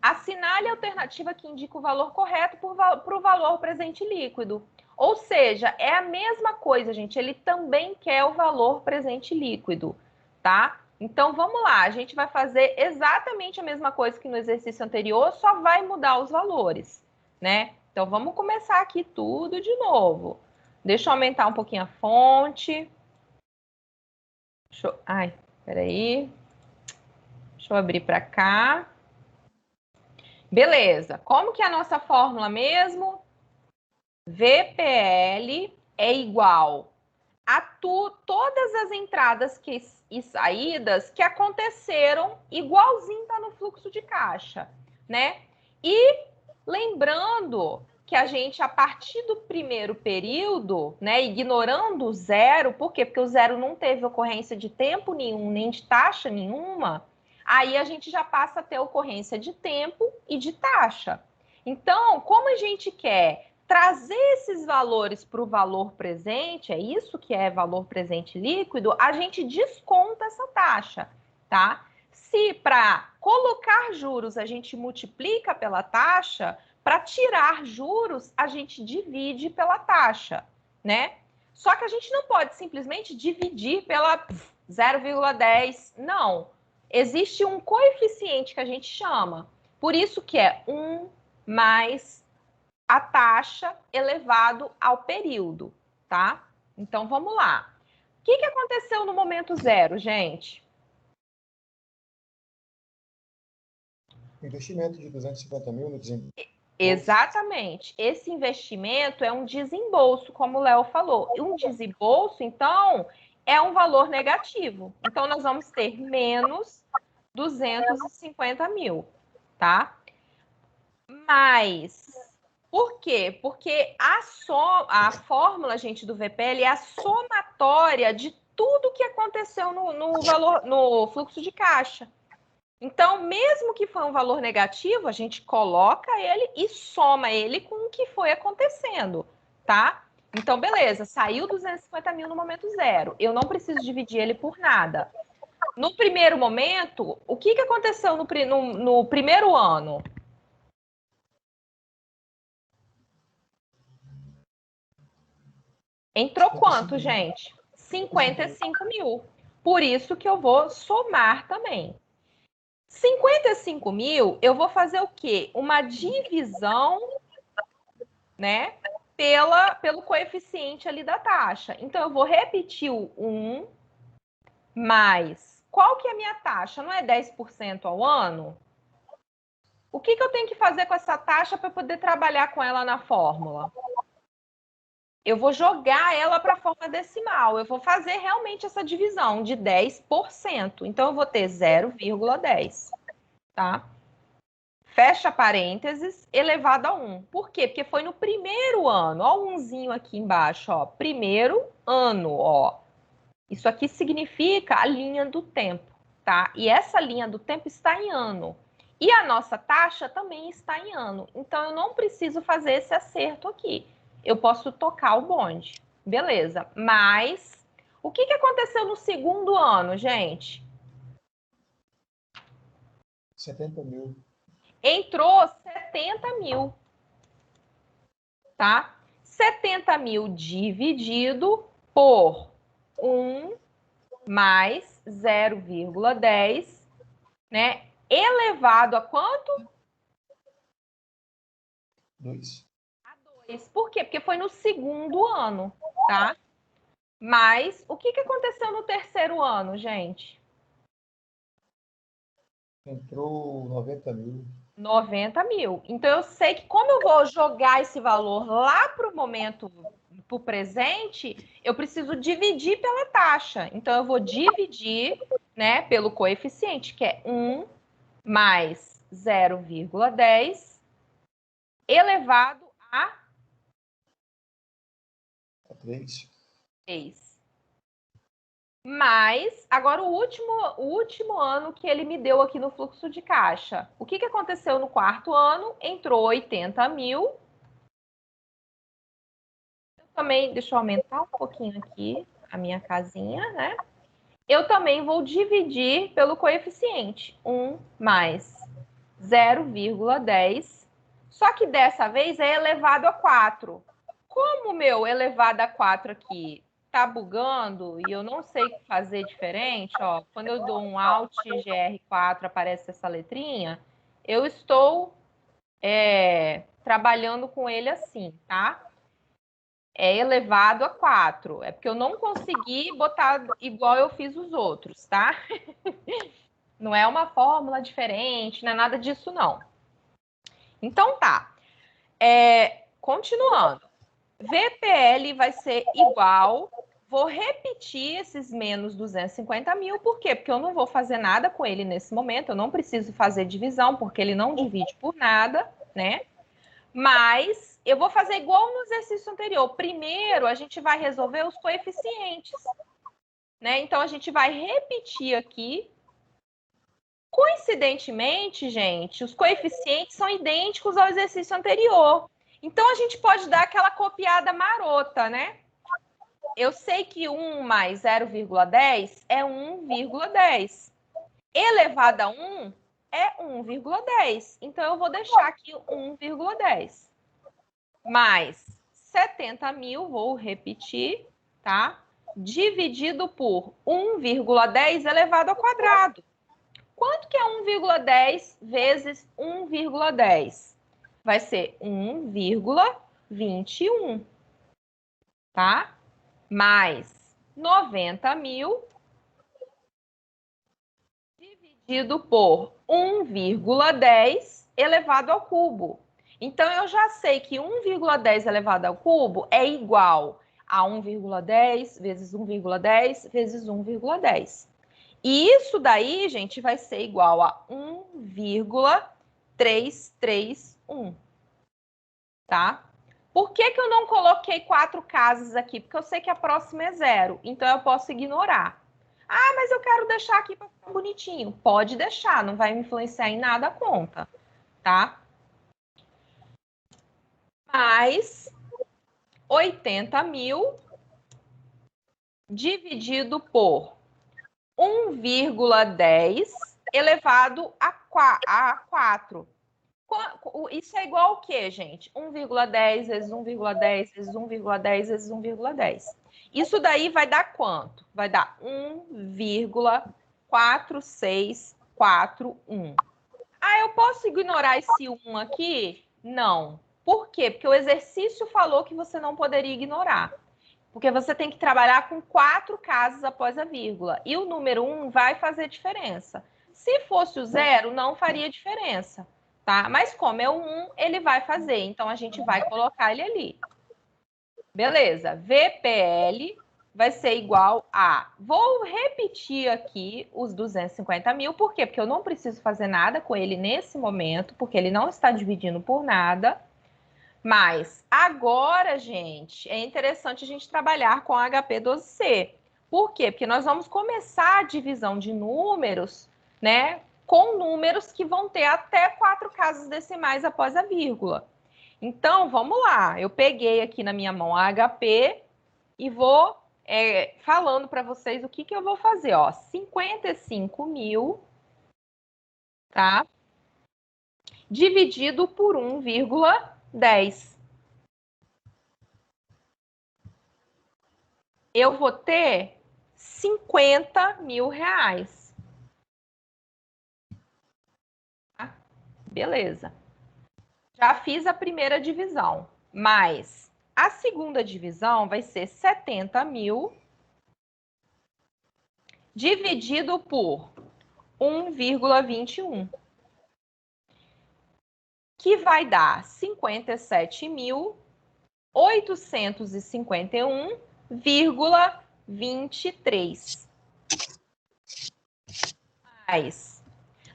Assinale a alternativa que indica o valor correto para o valor presente líquido. Ou seja, é a mesma coisa, gente. Ele também quer o valor presente líquido, tá? Então, vamos lá. A gente vai fazer exatamente a mesma coisa que no exercício anterior, só vai mudar os valores, né? Então, vamos começar aqui tudo de novo. Deixa eu aumentar um pouquinho a fonte. Ai, peraí. Deixa eu abrir para cá. Beleza. Como que é a nossa fórmula mesmo? VPL é igual a todas as entradas e saídas que aconteceram igualzinho tá no fluxo de caixa, né? E lembrando que a gente, a partir do primeiro período, né, ignorando o zero, por quê? Porque o zero não teve ocorrência de tempo nenhum, nem de taxa nenhuma, aí a gente já passa a ter ocorrência de tempo e de taxa. Então, como a gente quer trazer esses valores para o valor presente, é isso que é valor presente líquido, a gente desconta essa taxa, tá? Se para colocar juros a gente multiplica pela taxa, para tirar juros a gente divide pela taxa, né? Só que a gente não pode simplesmente dividir pela 0,10, não. Existe um coeficiente que a gente chama, por isso que é 1 mais a taxa elevado ao período, tá? Então, vamos lá. O que aconteceu no momento zero, gente? Investimento de 250 mil no desembolso. Exatamente. Esse investimento é um desembolso, como o Léo falou. Um desembolso, então, é um valor negativo. Então, nós vamos ter menos 250 mil, tá? Mas, por quê? Porque a fórmula, gente, do VPL é a somatória de tudo que aconteceu no fluxo de caixa. Então, mesmo que foi um valor negativo, a gente coloca ele e soma ele com o que foi acontecendo, tá? Então, beleza, saiu 250 mil no momento zero. Eu não preciso dividir ele por nada. No primeiro momento, o que aconteceu no primeiro ano? Entrou quanto, gente? 55 mil. Por isso que eu vou somar também. 55 mil, eu vou fazer o quê? Uma divisão, né? Pelo coeficiente ali da taxa. Então, eu vou repetir o 1 mais. Qual que é a minha taxa? Não é 10% ao ano? O que eu tenho que fazer com essa taxa para poder trabalhar com ela na fórmula? Eu vou jogar ela para a forma decimal. Eu vou fazer realmente essa divisão de 10%. Então, eu vou ter 0,10, tá? Fecha parênteses, elevado a 1. Por quê? Porque foi no primeiro ano. Ó o 1zinho aqui embaixo, ó. Primeiro ano, ó. Isso aqui significa a linha do tempo, tá? E essa linha do tempo está em ano. E a nossa taxa também está em ano. Então, eu não preciso fazer esse acerto aqui. Eu posso tocar o bonde. Beleza. Mas, o que aconteceu no segundo ano, gente? 70 mil. Entrou 70 mil, tá? 70 mil dividido por 1 mais 0,10, né? Elevado a quanto? 2. A 2. Por quê? Porque foi no segundo ano, tá? Mas o que aconteceu no terceiro ano, gente? Entrou 90 mil. 90 mil. Então, eu sei que como eu vou jogar esse valor lá para o momento, para o presente, eu preciso dividir pela taxa. Então, eu vou dividir, né, pelo coeficiente, que é 1 mais 0,10 elevado a 3. 3. Mas, agora o último ano que ele me deu aqui no fluxo de caixa. O que aconteceu no quarto ano? Entrou 80 mil. Também, deixa eu aumentar um pouquinho aqui a minha casinha, né? Eu também vou dividir pelo coeficiente. 1 mais 0,10. Só que dessa vez é elevado a 4. Como o meu elevado a 4 aqui tá bugando e eu não sei fazer diferente, ó, quando eu dou um Alt GR4 aparece essa letrinha, eu estou trabalhando com ele assim, tá? É elevado a 4. É porque eu não consegui botar igual eu fiz os outros, tá? Não é uma fórmula diferente, não é nada disso, não. Então tá. Continuando. VPL vai ser igual. Vou repetir esses menos 250 mil. Por quê? Porque eu não vou fazer nada com ele nesse momento. Eu não preciso fazer divisão, porque ele não divide por nada, né? Mas eu vou fazer igual no exercício anterior. Primeiro, a gente vai resolver os coeficientes, né? Então, a gente vai repetir aqui. Coincidentemente, gente, os coeficientes são idênticos ao exercício anterior. Então, a gente pode dar aquela copiada marota, né? Eu sei que 1 mais 0,10 é 1,10. Elevado a 1 é 1,10. Então, eu vou deixar aqui 1,10. Mais 70 mil, vou repetir, tá? Dividido por 1,10 elevado ao quadrado. Quanto que é 1,10 vezes 1,10? Vai ser 1,21, tá? Mais 90 mil dividido por 1,10 elevado ao cubo. Então, eu já sei que 1,10 elevado ao cubo é igual a 1,10 vezes 1,10 vezes 1,10. E isso daí, gente, vai ser igual a 1,331, tá? Por que eu não coloquei 4 casas aqui? Porque eu sei que a próxima é 0, então eu posso ignorar. Ah, mas eu quero deixar aqui para ficar bonitinho. Pode deixar, não vai me influenciar em nada a conta, tá? Mais 80 mil dividido por 1,10 elevado a 4. Isso é igual ao quê, gente? 1,10 vezes 1,10 vezes 1,10 vezes 1,10. Isso daí vai dar quanto? Vai dar 1,4641. Ah, eu posso ignorar esse 1 aqui? Não. Por quê? Porque o exercício falou que você não poderia ignorar. Porque você tem que trabalhar com 4 casas após a vírgula. E o número 1 vai fazer diferença. Se fosse o 0, não faria diferença, tá? Mas como é o 1, ele vai fazer. Então, a gente vai colocar ele ali. Beleza. VPL vai ser igual a... Vou repetir aqui os 250 mil. Por quê? Porque eu não preciso fazer nada com ele nesse momento, porque ele não está dividindo por nada. Mas agora, gente, é interessante a gente trabalhar com HP12C. Por quê? Porque nós vamos começar a divisão de números, né, com números que vão ter até 4 casas decimais após a vírgula. Então, vamos lá. Eu peguei aqui na minha mão a HP e vou falando para vocês o que eu vou fazer. Ó, 55 mil, tá? Dividido por 1,10. Eu vou ter 50 mil reais. Tá? Beleza. Já fiz a primeira divisão, mas a segunda divisão vai ser 70 mil dividido por 1,21. Que vai dar 57.851,23. Mas,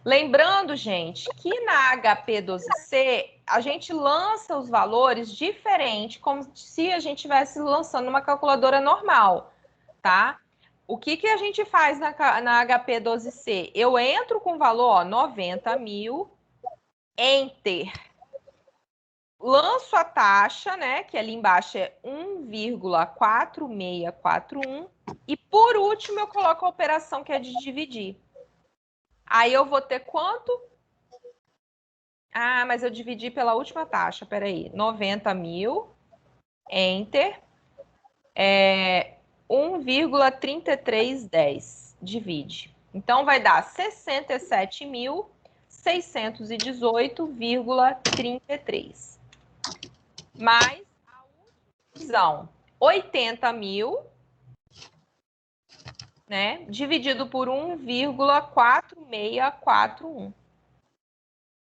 lembrando, gente, que na HP12C a gente lança os valores diferente, como se a gente estivesse lançando uma calculadora normal, tá? o que que a gente faz na HP 12C? Eu entro com o valor, ó, 90 mil, Enter. Lanço a taxa, né, que ali embaixo é 1,4641. E por último, eu coloco a operação que é de dividir. Aí eu vou ter quanto? Ah, mas eu dividi pela última taxa, peraí. 90 mil, Enter. 1,3310. Divide. Então, vai dar 67.618,33. Mais a última divisão, 80 mil, né? Dividido por 1,4641.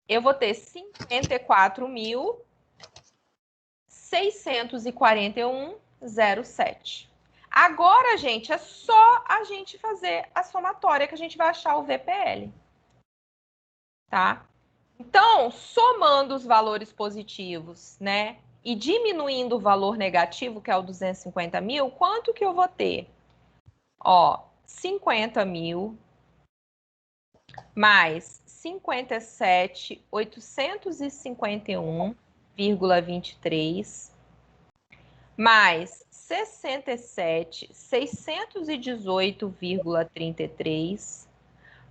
Eu vou ter 54.641,07. Agora, gente, é só a gente fazer a somatória que a gente vai achar o VPL. Tá? Então, somando os valores positivos, né? E diminuindo o valor negativo, que é o 250 mil, quanto que eu vou ter? Ó, 50 mil mais 57.851,23 mais 67.618,33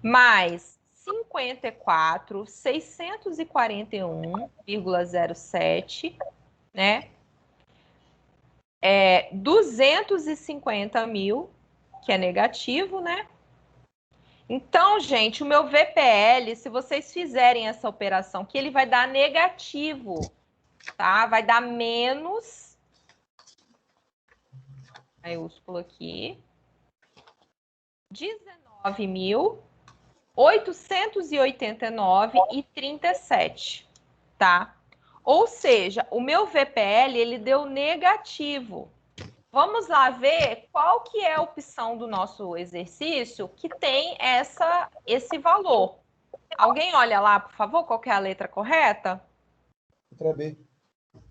mais 54.641,07, né? 250 mil, que é negativo, né? Então, gente, o meu VPL, se vocês fizerem essa operação, que ele vai dar negativo, tá? Vai dar menos, maiúsculo aqui, 19.889,37, tá? Ou seja, o meu VPL, ele deu negativo. Vamos lá ver qual que é a opção do nosso exercício que tem esse valor. Alguém olha lá, por favor, qual que é a letra correta? Letra B.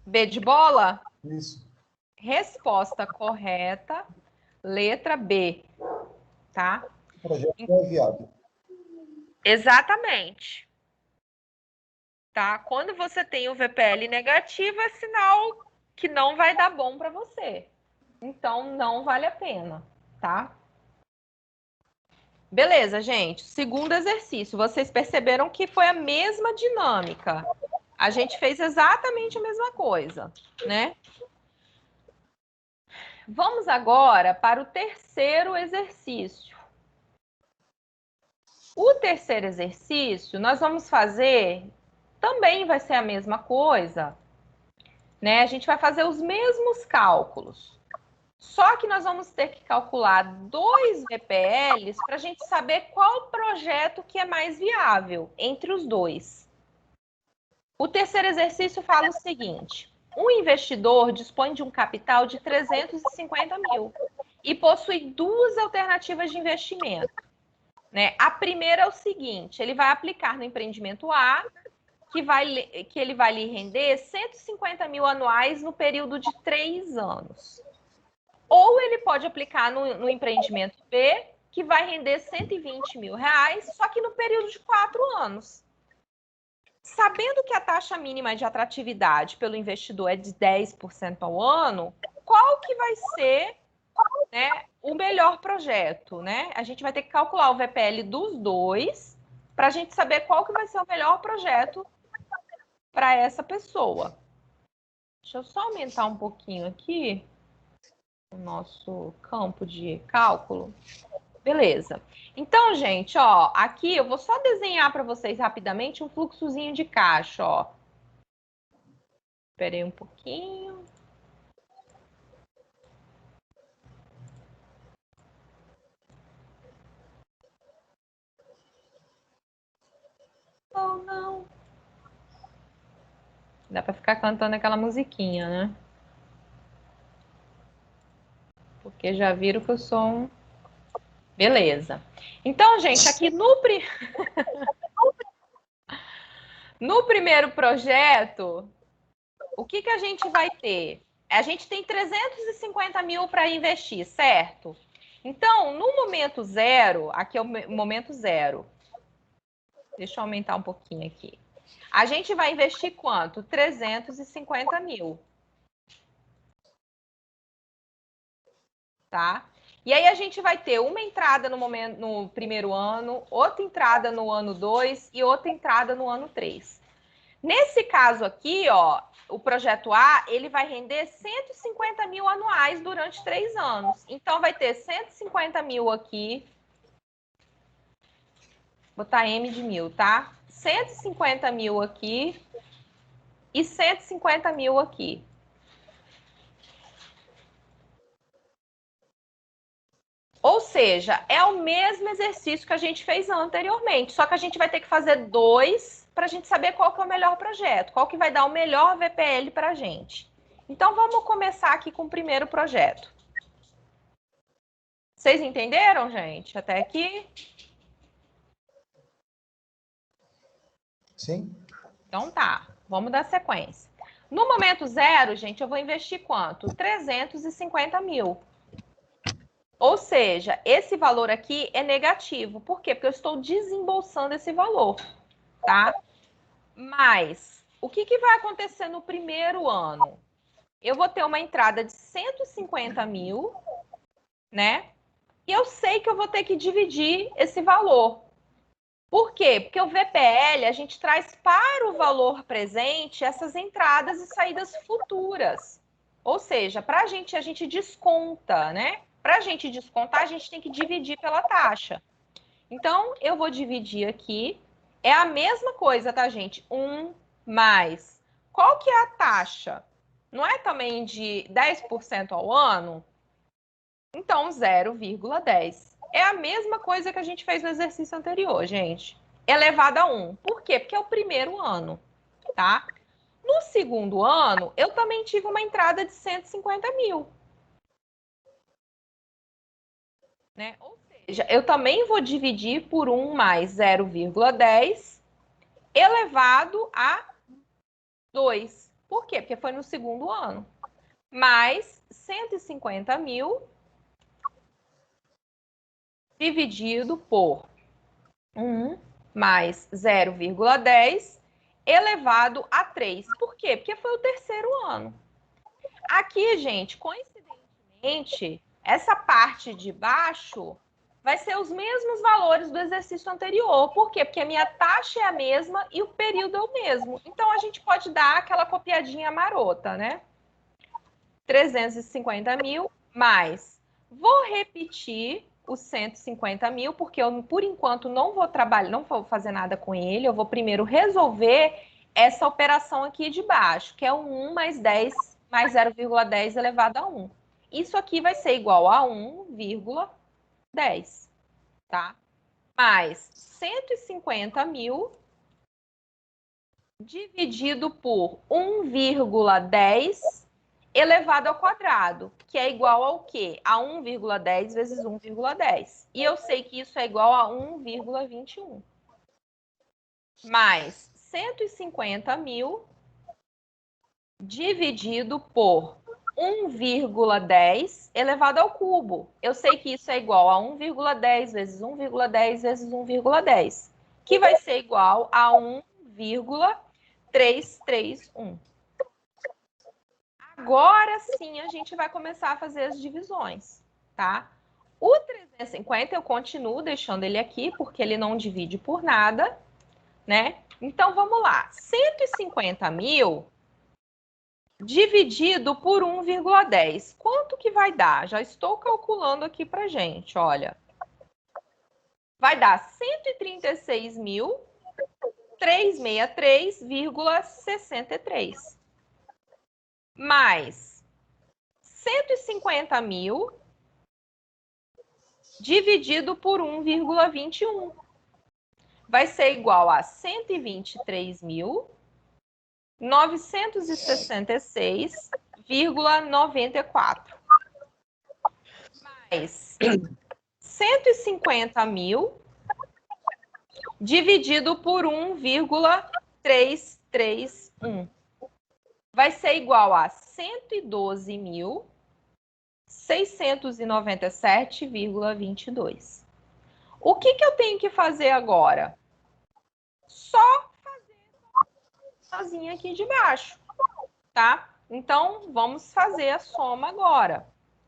B de bola? Isso. Resposta correta, letra B, tá? O projeto não é viável. Exatamente. Tá? Quando você tem o VPL negativo, é sinal que não vai dar bom para você. Então, não vale a pena, tá? Beleza, gente. Segundo exercício. Vocês perceberam que foi a mesma dinâmica. A gente fez exatamente a mesma coisa, né? Vamos agora para o terceiro exercício. O terceiro exercício, nós vamos fazer, também vai ser a mesma coisa, né? A gente vai fazer os mesmos cálculos. Só que nós vamos ter que calcular 2 VPLs para a gente saber qual projeto que é mais viável entre os dois. O terceiro exercício fala o seguinte: um investidor dispõe de um capital de 350 mil e possui 2 alternativas de investimento, né? A primeira é o seguinte: ele vai aplicar no empreendimento A, que ele vai lhe render 150 mil anuais no período de 3 anos. Ou ele pode aplicar no empreendimento B, que vai render 120 mil reais, só que no período de 4 anos. Sabendo que a taxa mínima de atratividade pelo investidor é de 10% ao ano, qual que vai ser, né, o melhor projeto, né? A gente vai ter que calcular o VPL dos dois para a gente saber qual que vai ser o melhor projeto para essa pessoa. Deixa eu só aumentar um pouquinho aqui o nosso campo de cálculo. Beleza. Então, gente, ó, aqui eu vou só desenhar para vocês rapidamente um fluxozinho de caixa, ó. Esperei um pouquinho. Oh, não. Dá para ficar cantando aquela musiquinha, né? Porque já viram que eu sou um... Beleza. Então, gente, aqui no primeiro projeto, o que que a gente vai ter? A gente tem 350 mil para investir, certo? Então, no momento zero, aqui é o momento zero. Deixa eu aumentar um pouquinho aqui. A gente vai investir quanto? 350 mil. Tá? E aí a gente vai ter uma entrada no primeiro ano, outra entrada no ano 2 e outra entrada no ano 3. Nesse caso aqui, ó, o projeto A, ele vai render 150 mil anuais durante 3 anos. Então, vai ter 150 mil aqui. Vou botar M de mil, tá? 150 mil aqui e 150 mil aqui. Ou seja, é o mesmo exercício que a gente fez anteriormente, só que a gente vai ter que fazer 2 para a gente saber qual que é o melhor projeto, qual que vai dar o melhor VPL para a gente. Então, vamos começar aqui com o primeiro projeto. Vocês entenderam, gente? Até aqui? Sim? Então tá, vamos dar sequência. No momento zero, gente, eu vou investir quanto? 350 mil. Ou seja, esse valor aqui é negativo. Por quê? Porque eu estou desembolsando esse valor, tá? Mas, o que vai acontecer no primeiro ano? Eu vou ter uma entrada de 150 mil, né? E eu sei que eu vou ter que dividir esse valor. Por quê? Porque o VPL, a gente traz para o valor presente essas entradas e saídas futuras. Ou seja, para a gente desconta, né? Para a gente descontar, a gente tem que dividir pela taxa. Então, eu vou dividir aqui. É a mesma coisa, tá, gente? 1 mais. Qual que é a taxa? Não é também de 10% ao ano? Então, 0,10. É a mesma coisa que a gente fez no exercício anterior, gente. Elevado a 1. Por quê? Porque é o primeiro ano, tá? No segundo ano, eu também tive uma entrada de 150 mil. Né? Ou seja, eu também vou dividir por 1 mais 0,10 elevado a 2. Por quê? Porque foi no segundo ano. Mais 150 mil dividido por 1 mais 0,10 elevado a 3. Por quê? Porque foi o terceiro ano. Aqui, gente, coincidentemente, essa parte de baixo vai ser os mesmos valores do exercício anterior. Por quê? Porque a minha taxa é a mesma e o período é o mesmo. Então, a gente pode dar aquela copiadinha marota, né? 350 mil mais. Vou repetir os 150 mil, porque eu, por enquanto, não vou trabalhar, não vou fazer nada com ele. Eu vou primeiro resolver essa operação aqui de baixo, que é o 1 mais 10 mais 0,10 elevado a 1. Isso aqui vai ser igual a 1,10, tá? Mais 150 mil dividido por 1,10 elevado ao quadrado, que é igual ao quê? A 1,10 vezes 1,10. E eu sei que isso é igual a 1,21. Mais 150 mil dividido por 1,10 elevado ao cubo. Eu sei que isso é igual a 1,10 vezes 1,10 vezes 1,10, que vai ser igual a 1,331. Agora sim a gente vai começar a fazer as divisões, tá? O 350 eu continuo deixando ele aqui, porque ele não divide por nada, né? Então, vamos lá. 150 mil dividido por 1,10. Quanto que vai dar? Já estou calculando aqui pra gente, olha. Vai dar 136.363,63. Mais 150 mil dividido por 1,21. Vai ser igual a 123.966,94. Mais 150 mil dividido por 1,331. Vai ser igual a 112.700 697,22. O que eu tenho que fazer agora? Só fazer a sozinha aqui de baixo, tá? Então, vamos fazer a soma agora.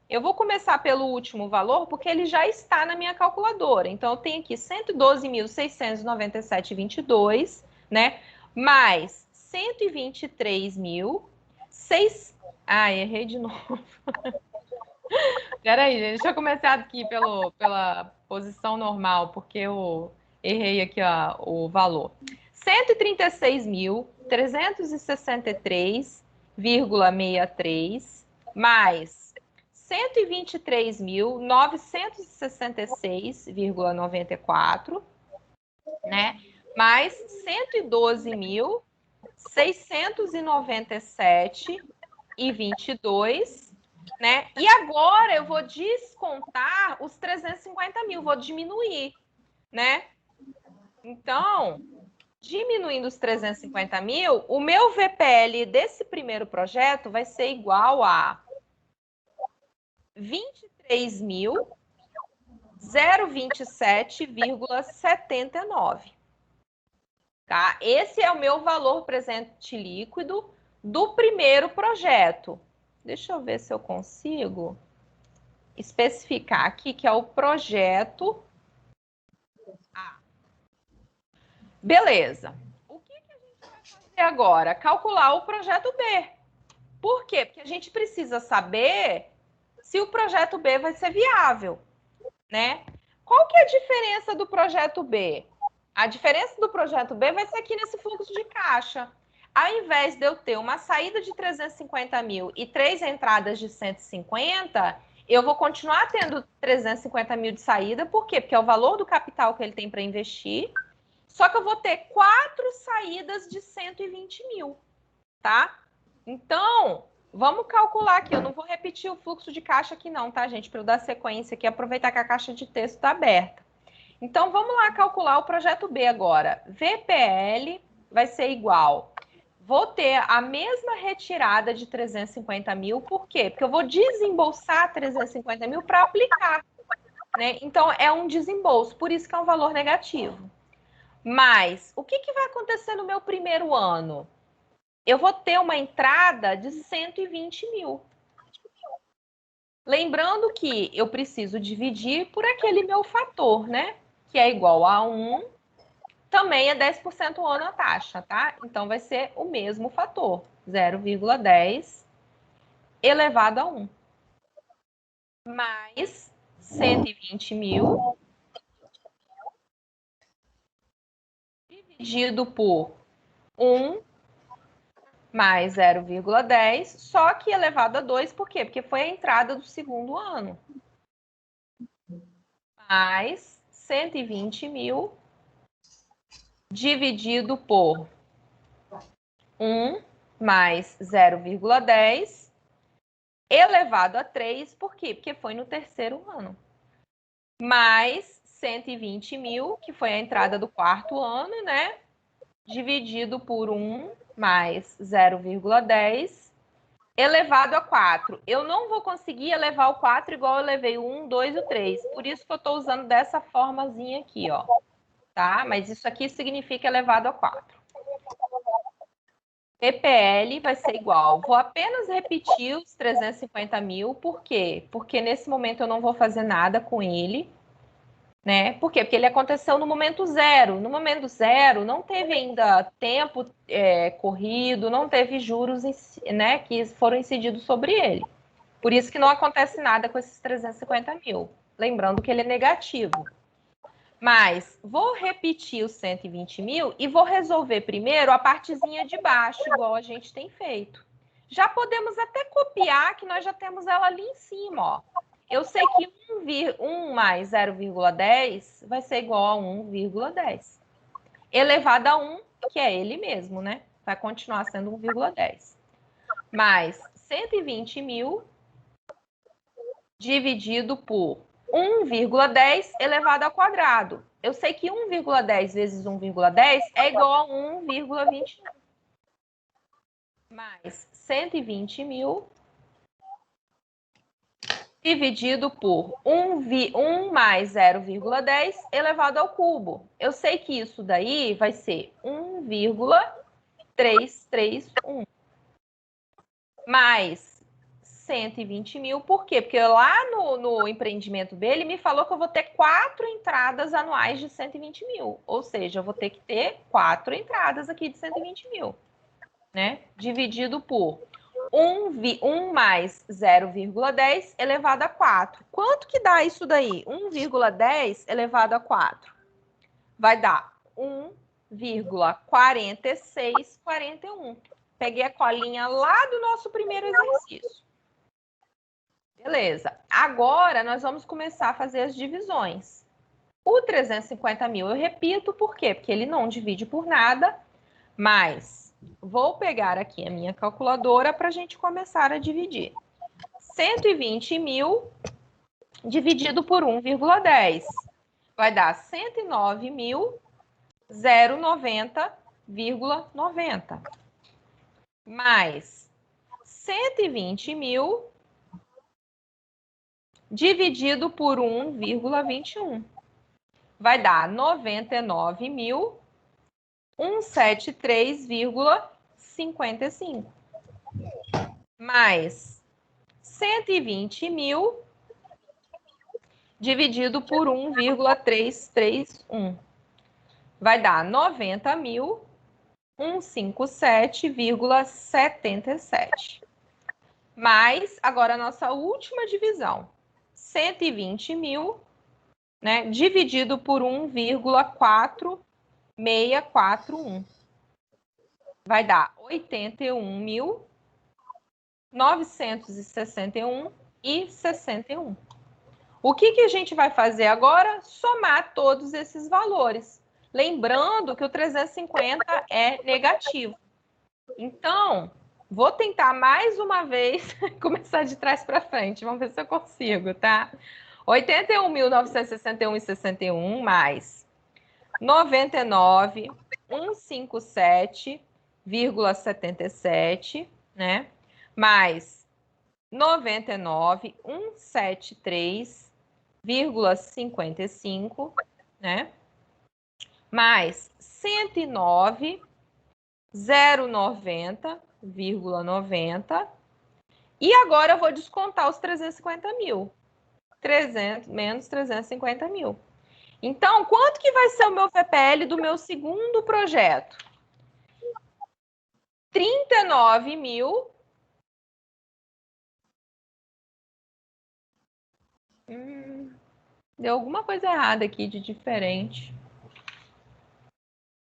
Eu vou começar pelo último valor, porque ele já está na minha calculadora. Então, eu tenho aqui 112.697,22, né? Mais 123.600... Ah, errei de novo. Peraí, gente, deixa eu começar aqui pela posição normal, porque eu errei aqui o valor. 136.363,63 mais 123.966,94, né? Mais 112.697,22, né? E agora eu vou descontar os 350 mil, vou diminuir, né? Então, diminuindo os 350 mil, o meu VPL desse primeiro projeto vai ser igual a 23.027,79. Tá? Esse é o meu valor presente líquido do primeiro projeto. Deixa eu ver se eu consigo especificar aqui que é o projeto A. Beleza. O que a gente vai fazer agora? Calcular o projeto B. Por quê? Porque a gente precisa saber se o projeto B vai ser viável, né? Qual que é a diferença do projeto B? A diferença do projeto B vai ser aqui nesse fluxo de caixa. Ao invés de eu ter uma saída de 350 mil e 3 entradas de 150, eu vou continuar tendo 350 mil de saída. Por quê? Porque é o valor do capital que ele tem para investir. Só que eu vou ter 4 saídas de 120 mil, tá? Então, vamos calcular aqui. Eu não vou repetir o fluxo de caixa aqui não, tá, gente? Para eu dar sequência aqui, aproveitar que a caixa de texto está aberta. Então, vamos lá calcular o projeto B agora. VPL vai ser igual. Vou ter a mesma retirada de 350 mil. Por quê? Porque eu vou desembolsar 350 mil para aplicar, né? Então, é um desembolso. Por isso que é um valor negativo. Mas, o que vai acontecer no meu primeiro ano? Eu vou ter uma entrada de 120 mil. Lembrando que eu preciso dividir por aquele meu fator, né? Que é igual a 1, também é 10% ao ano a taxa, tá? Então, vai ser o mesmo fator, 0,10 elevado a 1. Mais 120 mil dividido por 1 mais 0,10, só que elevado a 2, por quê? Porque foi a entrada do segundo ano. Mais 120 mil dividido por 1 mais 0,10 elevado a 3, por quê? Porque foi no terceiro ano. Mais 120 mil, que foi a entrada do quarto ano, né? Dividido por 1 mais 0,10 elevado a 4. Eu não vou conseguir elevar o 4 igual eu levei o 1, 2 e o 3. Por isso que eu estou usando dessa formazinha aqui, ó. Tá? Mas isso aqui significa elevado a 4. PPL vai ser igual. Vou apenas repetir os 350 mil. Por quê? Porque nesse momento eu não vou fazer nada com ele. Né? Por quê? Porque ele aconteceu no momento zero. No momento zero, não teve ainda tempo corrido, não teve juros, né, que foram incididos sobre ele. Por isso que não acontece nada com esses 350 mil. Lembrando que ele é negativo. Mas vou repetir os 120 mil e vou resolver primeiro a partezinha de baixo, igual a gente tem feito. Já podemos até copiar, que nós já temos ela ali em cima, ó. Eu sei que 1 mais 0,10 vai ser igual a 1,10. Elevado a 1, que é ele mesmo, né? Vai continuar sendo 1,10. Mais 120 mil dividido por 1,10 elevado ao quadrado. Eu sei que 1,10 vezes 1,10 é igual a 1,21. Mais 120 mil dividido por 1 mais 0,10 elevado ao cubo. Eu sei que isso daí vai ser 1,331 mais 120 mil. Por quê? Porque lá no empreendimento B, ele me falou que eu vou ter 4 entradas anuais de 120 mil. Ou seja, eu vou ter que ter 4 entradas aqui de 120 mil, né? Dividido por 1 mais 0,10 elevado a 4. Quanto que dá isso daí? 1,10 elevado a 4. Vai dar 1,4641. Peguei a colinha lá do nosso primeiro exercício. Beleza. Agora, nós vamos começar a fazer as divisões. O 350 mil, eu repito, por quê? Porque ele não divide por nada, mas vou pegar aqui a minha calculadora para a gente começar a dividir. 120 mil dividido por 1,10 vai dar 109.090,90. Mais 120 mil dividido por 1,21. Vai dar 99.173,55. Mais 120 mil dividido por 1,331. Vai dar 90.157,77. Mais, agora, a nossa última divisão. 120 mil, né, dividido por 1,4641. Vai dar 81.961,61. O que a gente vai fazer agora? Somar todos esses valores. Lembrando que o 350 é negativo. Então, vou tentar mais uma vez começar de trás para frente. Vamos ver se eu consigo, tá? 81.961,61 mais 99.157,77, né? Mais 99.173,55, né? Mais 109.090,90. E agora eu vou descontar os 350 mil. 300 menos 350 mil. Então, quanto que vai ser o meu VPL do meu segundo projeto? 39 mil. Deu alguma coisa errada aqui de diferente.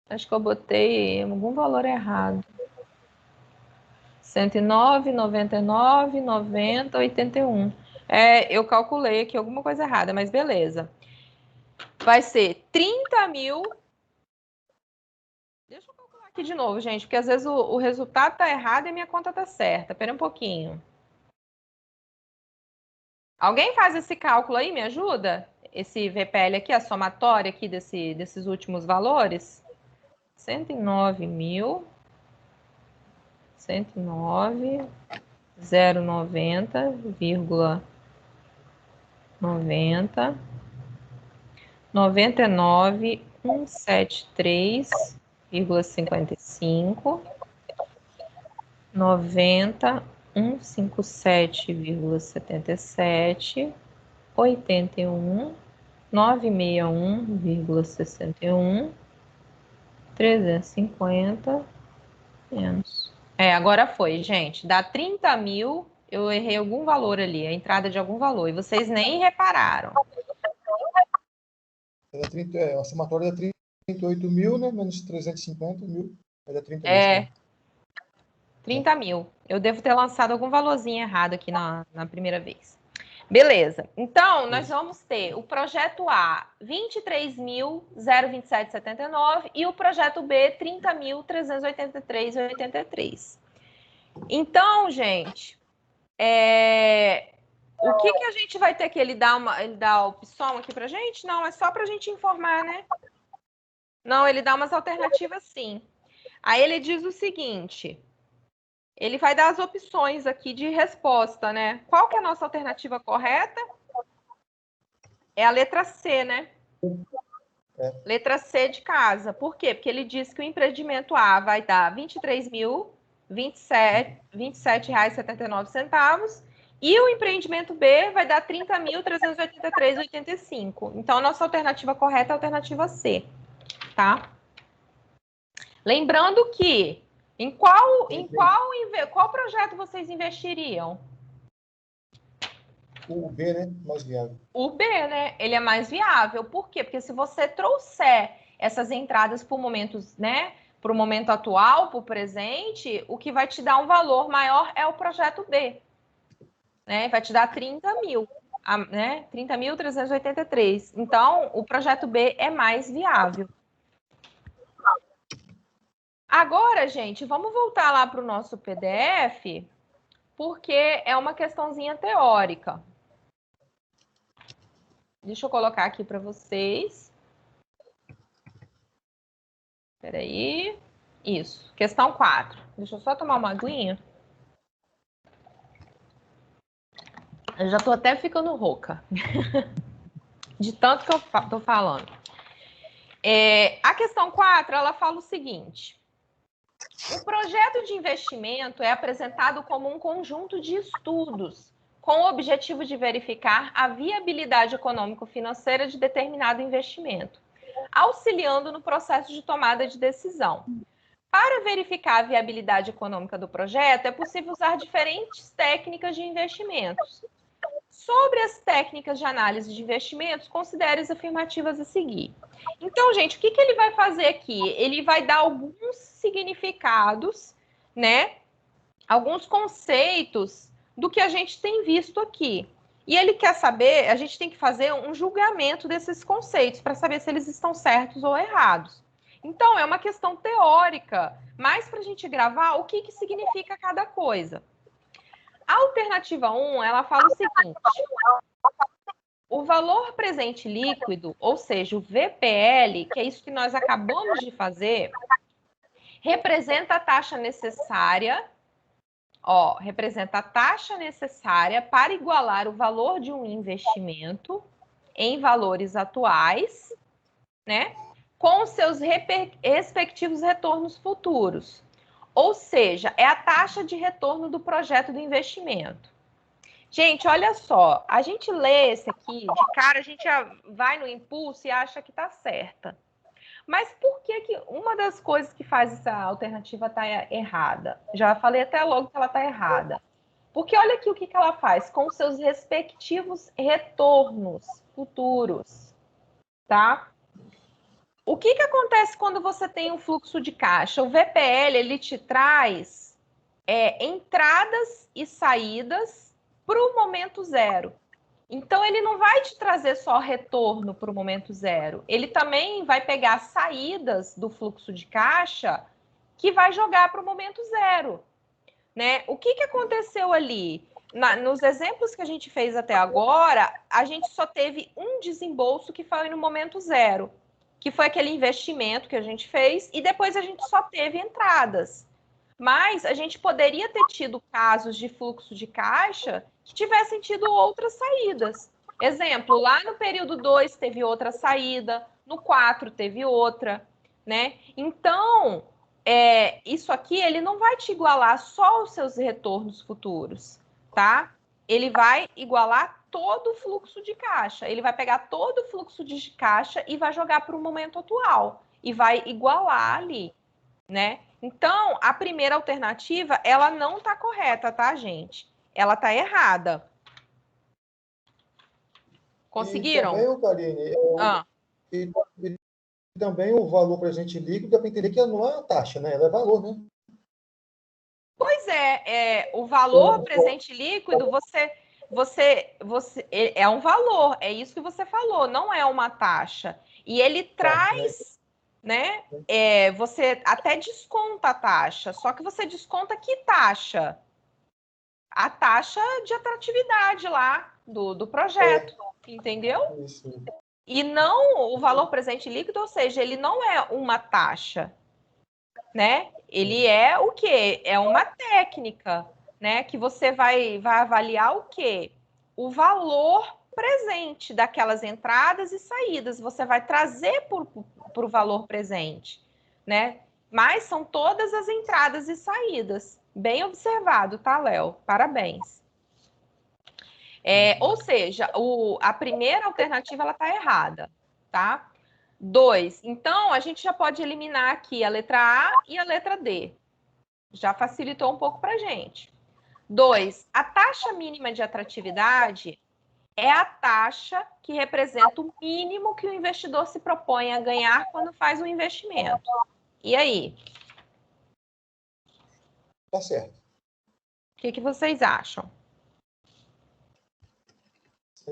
Acho que eu botei algum valor errado. 109, 99, 90, 81. Eu calculei aqui alguma coisa errada, mas beleza. Vai ser 30 mil. Deixa eu calcular aqui de novo, gente, porque às vezes o resultado tá errado e a minha conta tá certa. Espera um pouquinho. Alguém faz esse cálculo aí, me ajuda? Esse VPL aqui, a somatória aqui desses últimos valores? 109 mil. 109.090,90. 99.173,55. 90.157,77. 81. 961,61. 350 menos. Agora foi, gente. Dá 30 mil. Eu errei algum valor ali, a entrada de algum valor. E vocês nem repararam. A somatória dá 38 mil, né? Menos 350 mil. Vai dar 30 mil. 30 mil. Eu devo ter lançado algum valorzinho errado aqui na primeira vez. Beleza. Então, nós vamos ter o projeto A, 23.027,79 e o projeto B, 30.383,83. Então, gente, o que a gente vai ter que ele dá a opção aqui pra gente? Não, é só pra gente informar, né? Não, ele dá umas alternativas sim. Aí ele diz o seguinte: Ele vai dar as opções aqui de resposta, né? Qual que é a nossa alternativa correta? É a letra C, né? Letra C de casa. Por quê? Porque ele diz que o empreendimento A vai dar R$ 23.027,79 e o empreendimento B vai dar R$ 30.383,85. Então, a nossa alternativa correta é a alternativa C, tá? Lembrando que em qual projeto vocês investiriam? O B, né? Mais viável. O B, né? Ele é mais viável. Por quê? Porque se você trouxer essas entradas para o momento, né? Para o momento atual, para o presente, o que vai te dar um valor maior é o projeto B, né? Vai te dar 30 mil, né? 30.383. Então, o projeto B é mais viável. Agora, gente, vamos voltar lá para o nosso PDF, porque é uma questãozinha teórica. Deixa eu colocar aqui para vocês. Espera aí. Isso. Questão 4. Deixa eu só tomar uma aguinha. Eu já tô até ficando rouca. De tanto que eu tô falando. A questão 4, ela fala o seguinte. O projeto de investimento é apresentado como um conjunto de estudos com o objetivo de verificar a viabilidade econômico-financeira de determinado investimento, auxiliando no processo de tomada de decisão. Para verificar a viabilidade econômica do projeto, é possível usar diferentes técnicas de investimentos. Sobre as técnicas de análise de investimentos, considere as afirmativas a seguir. Então, gente, o que ele vai fazer aqui? Ele vai dar alguns significados, né? Alguns conceitos do que a gente tem visto aqui. E ele quer saber, a gente tem que fazer um julgamento desses conceitos para saber se eles estão certos ou errados. Então, é uma questão teórica, mais para a gente gravar o que significa cada coisa. A alternativa 1, ela fala o seguinte: o valor presente líquido, ou seja, o VPL, que é isso que nós acabamos de fazer, representa a taxa necessária, representa a taxa necessária para igualar o valor de um investimento em valores atuais, né, com seus respectivos retornos futuros. Ou seja, é a taxa de retorno do projeto do investimento. Gente, olha só, a gente lê esse aqui, de cara a gente já vai no impulso e acha que está certa. Mas por que uma das coisas que faz essa alternativa tá errada? Já falei até logo que ela está errada. Porque olha aqui o que ela faz com seus respectivos retornos futuros, tá? O que acontece quando você tem um fluxo de caixa? O VPL, ele te traz entradas e saídas para o momento zero. Então, ele não vai te trazer só retorno para o momento zero. Ele também vai pegar saídas do fluxo de caixa que vai jogar para o momento zero, né? O que aconteceu ali? Nos exemplos que a gente fez até agora, a gente só teve um desembolso que foi no momento zero, que foi aquele investimento que a gente fez, e depois a gente só teve entradas. Mas a gente poderia ter tido casos de fluxo de caixa que tivessem tido outras saídas. Exemplo, lá no período 2 teve outra saída, no 4 teve outra, né? Então, isso aqui, ele não vai te igualar só os seus retornos futuros, tá? Ele vai igualar todo o fluxo de caixa. Ele vai pegar todo o fluxo de caixa e vai jogar para o momento atual. E vai igualar ali, né? Então, a primeira alternativa, ela não está correta, tá, gente? Ela está errada. Conseguiram? E também, Karine, e também o valor presente líquido dá para entender que não é uma taxa, né? Ela é valor, né? Pois o valor presente líquido, você é um valor, é isso que você falou, não é uma taxa. E ele traz, né? Você até desconta a taxa, só que você desconta que taxa? A taxa de atratividade lá do projeto, entendeu? Isso. E não o valor presente líquido, ou seja, ele não é uma taxa, né? Ele é o quê? É uma técnica, né? Que você vai avaliar o quê? O valor presente daquelas entradas e saídas. Você vai trazer para o valor presente, né? Mas são todas as entradas e saídas. Bem observado, tá, Léo? Parabéns. Ou seja, a primeira alternativa ela está errada, tá? 2. Então, a gente já pode eliminar aqui a letra A e a letra D. Já facilitou um pouco para a gente. 2. A taxa mínima de atratividade é a taxa que representa o mínimo que o investidor se propõe a ganhar quando faz um investimento. E aí? Tá certo. O que vocês acham?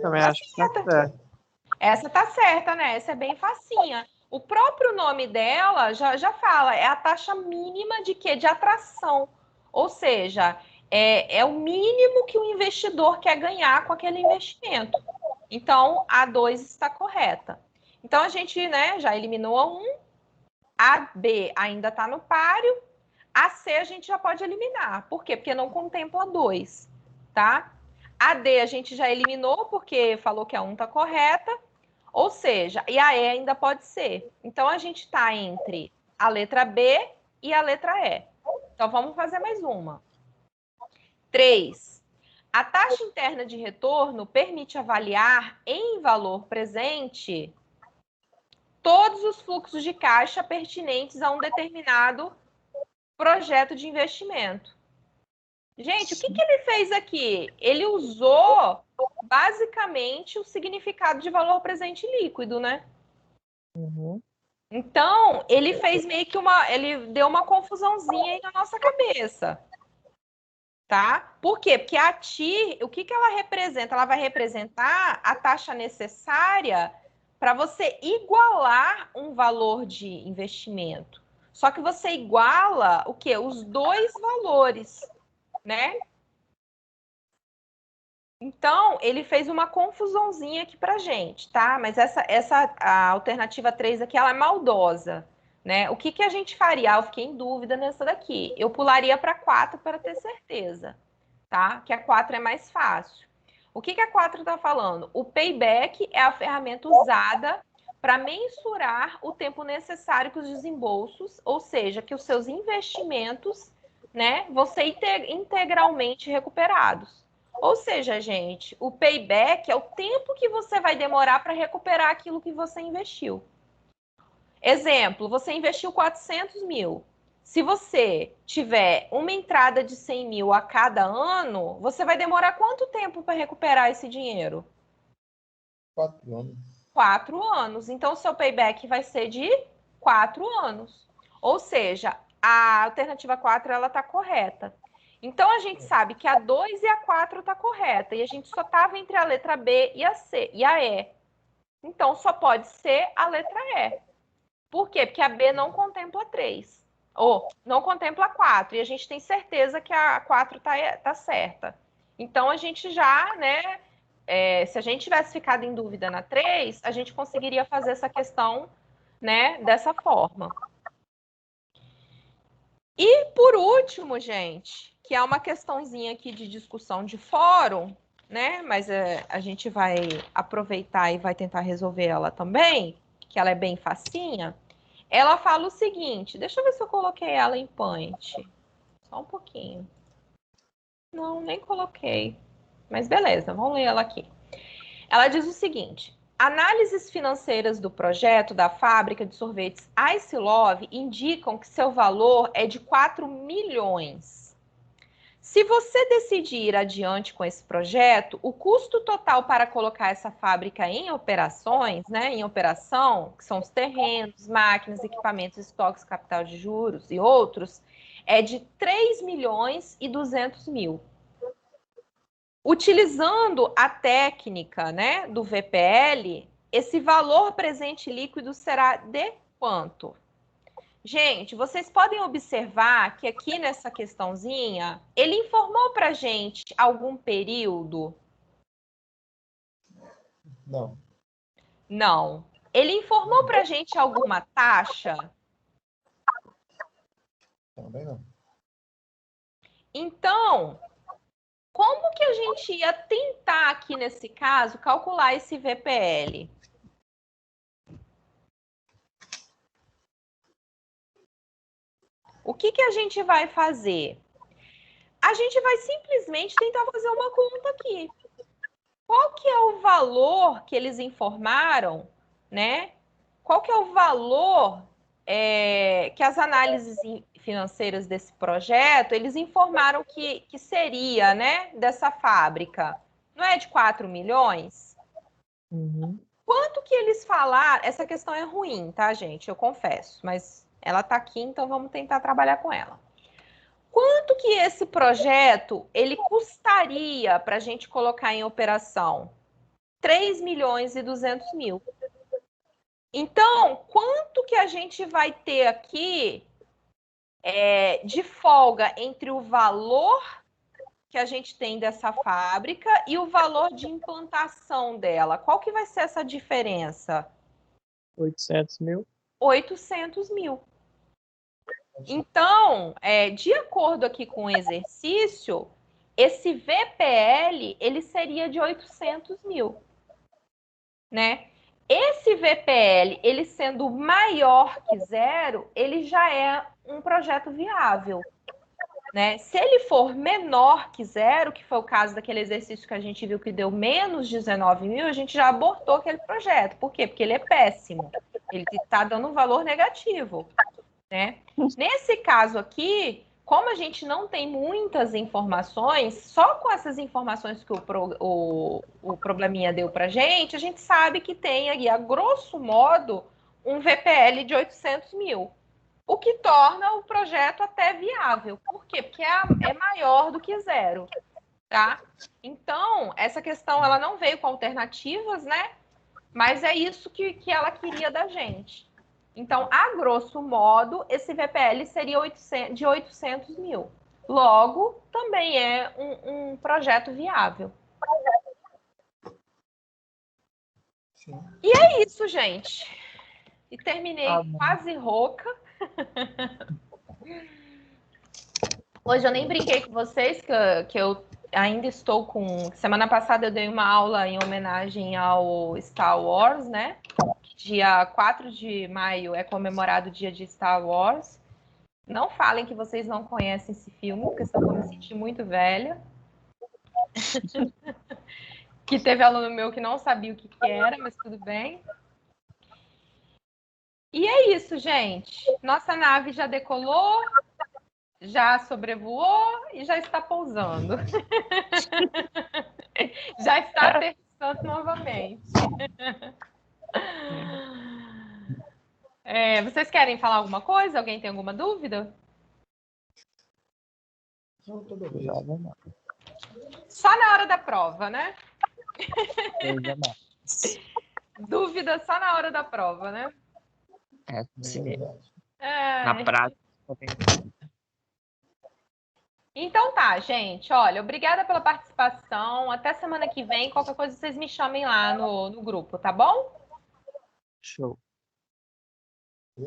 Também acho que tá certo. Essa tá certa, né? Essa é bem facinha. O próprio nome dela já fala, é a taxa mínima de quê? De atração. Ou seja, é o mínimo que o investidor quer ganhar com aquele investimento. Então, a 2 está correta. Então, a gente, né, já eliminou a 1, a B ainda está no páreo, a C a gente já pode eliminar. Por quê? Porque não contempla 2, tá? A D a gente já eliminou porque falou que a 1 está correta. Ou seja, e a E ainda pode ser. Então, a gente está entre a letra B e a letra E. Então, vamos fazer mais uma. 3. A taxa interna de retorno permite avaliar em valor presente todos os fluxos de caixa pertinentes a um determinado projeto de investimento. Gente, o que ele fez aqui? Ele usou basicamente o significado de valor presente líquido, né? Uhum. Então, ele fez meio que ele deu uma confusãozinha aí na nossa cabeça. Tá? Por quê? Porque a TIR, o que ela representa? Ela vai representar a taxa necessária para você igualar um valor de investimento. Só que você iguala o quê? Os dois valores, né? Então, ele fez uma confusãozinha aqui pra gente, tá? Mas a alternativa 3 aqui, ela é maldosa, né? O que a gente faria? Eu fiquei em dúvida nessa daqui. Eu pularia para 4 para ter certeza, tá? Que a 4 é mais fácil. O que a 4 está falando? O payback é a ferramenta usada para mensurar o tempo necessário que os desembolsos, ou seja, que os seus investimentos, né, vão ser integralmente recuperados. Ou seja, gente, o payback é o tempo que você vai demorar para recuperar aquilo que você investiu. Exemplo, você investiu 400 mil. Se você tiver uma entrada de 100 mil a cada ano, você vai demorar quanto tempo para recuperar esse dinheiro? 4 anos. 4 anos. Então, o seu payback vai ser de 4 anos. Ou seja, a alternativa 4 ela está correta. Então, a gente sabe que a 2 e a 4 está correta. E a gente só estava entre a letra B e a C e a E. Então, só pode ser a letra E. Por quê? Porque a B não contempla 3. Ou não contempla 4. E a gente tem certeza que a 4 tá certa. Então, a gente já, né? Se a gente tivesse ficado em dúvida na 3, a gente conseguiria fazer essa questão, né, dessa forma. E, por último, gente, que é uma questãozinha aqui de discussão de fórum, né? Mas a gente vai aproveitar e vai tentar resolver ela também, que ela é bem facinha. Ela fala o seguinte, deixa eu ver se eu coloquei ela em Paint. Só um pouquinho. Não, nem coloquei. Mas beleza, vamos ler ela aqui. Ela diz o seguinte: análises financeiras do projeto da fábrica de sorvetes Ice Love indicam que seu valor é de 4 milhões. Se você decidir ir adiante com esse projeto, o custo total para colocar essa fábrica em operações, né, em operação, que são os terrenos, máquinas, equipamentos, estoques, capital de juros e outros, é de 3 milhões e 200 mil. Utilizando a técnica, né, do VPL, esse valor presente líquido será de quanto? Gente, vocês podem observar que aqui nessa questãozinha, ele informou para a gente algum período? Não. Não. Ele informou para a gente alguma taxa? Também não. Então, como que a gente ia tentar aqui nesse caso calcular esse VPL? O que a gente vai fazer? A gente vai simplesmente tentar fazer uma conta aqui. Qual que é o valor que eles informaram, né? Qual que é o valor que as análises financeiras desse projeto, eles informaram que seria, né, dessa fábrica? Não é de 4 milhões? Uhum. Quanto que eles falaram? Essa questão é ruim, tá, gente? Eu confesso, mas ela tá aqui, então vamos tentar trabalhar com ela. Quanto que esse projeto ele custaria para a gente colocar em operação? 3 milhões e 200 mil. Então, quanto que a gente vai ter aqui de folga entre o valor que a gente tem dessa fábrica e o valor de implantação dela? Qual que vai ser essa diferença? 800 mil. 800 mil. Então, de acordo aqui com o exercício, esse VPL, ele seria de 800 mil, né? Esse VPL, ele sendo maior que zero, ele já é um projeto viável, né? Se ele for menor que zero, que foi o caso daquele exercício que a gente viu que deu menos 19 mil, a gente já abortou aquele projeto. Por quê? Porque ele é péssimo. Ele está dando um valor negativo, né? Nesse caso aqui, como a gente não tem muitas informações, só com essas informações que o probleminha deu para a gente sabe que tem aí, a grosso modo, um VPL de 800 mil. O que torna o projeto até viável. Por quê? Porque é maior do que zero, tá? Então, essa questão, ela não veio com alternativas, né? Mas é isso que ela queria da gente. Então, a grosso modo, esse VPL seria de 800 mil. Logo, também é um projeto viável. Sim. E é isso, gente. E terminei bom. quase rouca. Hoje eu nem brinquei com vocês, que eu ainda estou com... Semana passada eu dei uma aula em homenagem ao Star Wars, né? Dia 4 de maio é comemorado o dia de Star Wars. Não falem que vocês não conhecem esse filme, porque senão eu vou me sentir muito velha. Que teve aluno meu que não sabia o que era, mas tudo bem. E é isso, gente. Nossa nave já decolou, já sobrevoou e já está pousando. Já está aterrissando novamente. Vocês querem falar alguma coisa? Alguém tem alguma dúvida? Não, tô beleza. Só na hora da prova, né? Dúvida só na hora da prova, né? Assim mesmo. Verdade. Na prática. Então tá, gente. Olha, obrigada pela participação. Até semana que vem. Qualquer coisa vocês me chamem lá no grupo, tá bom? Show.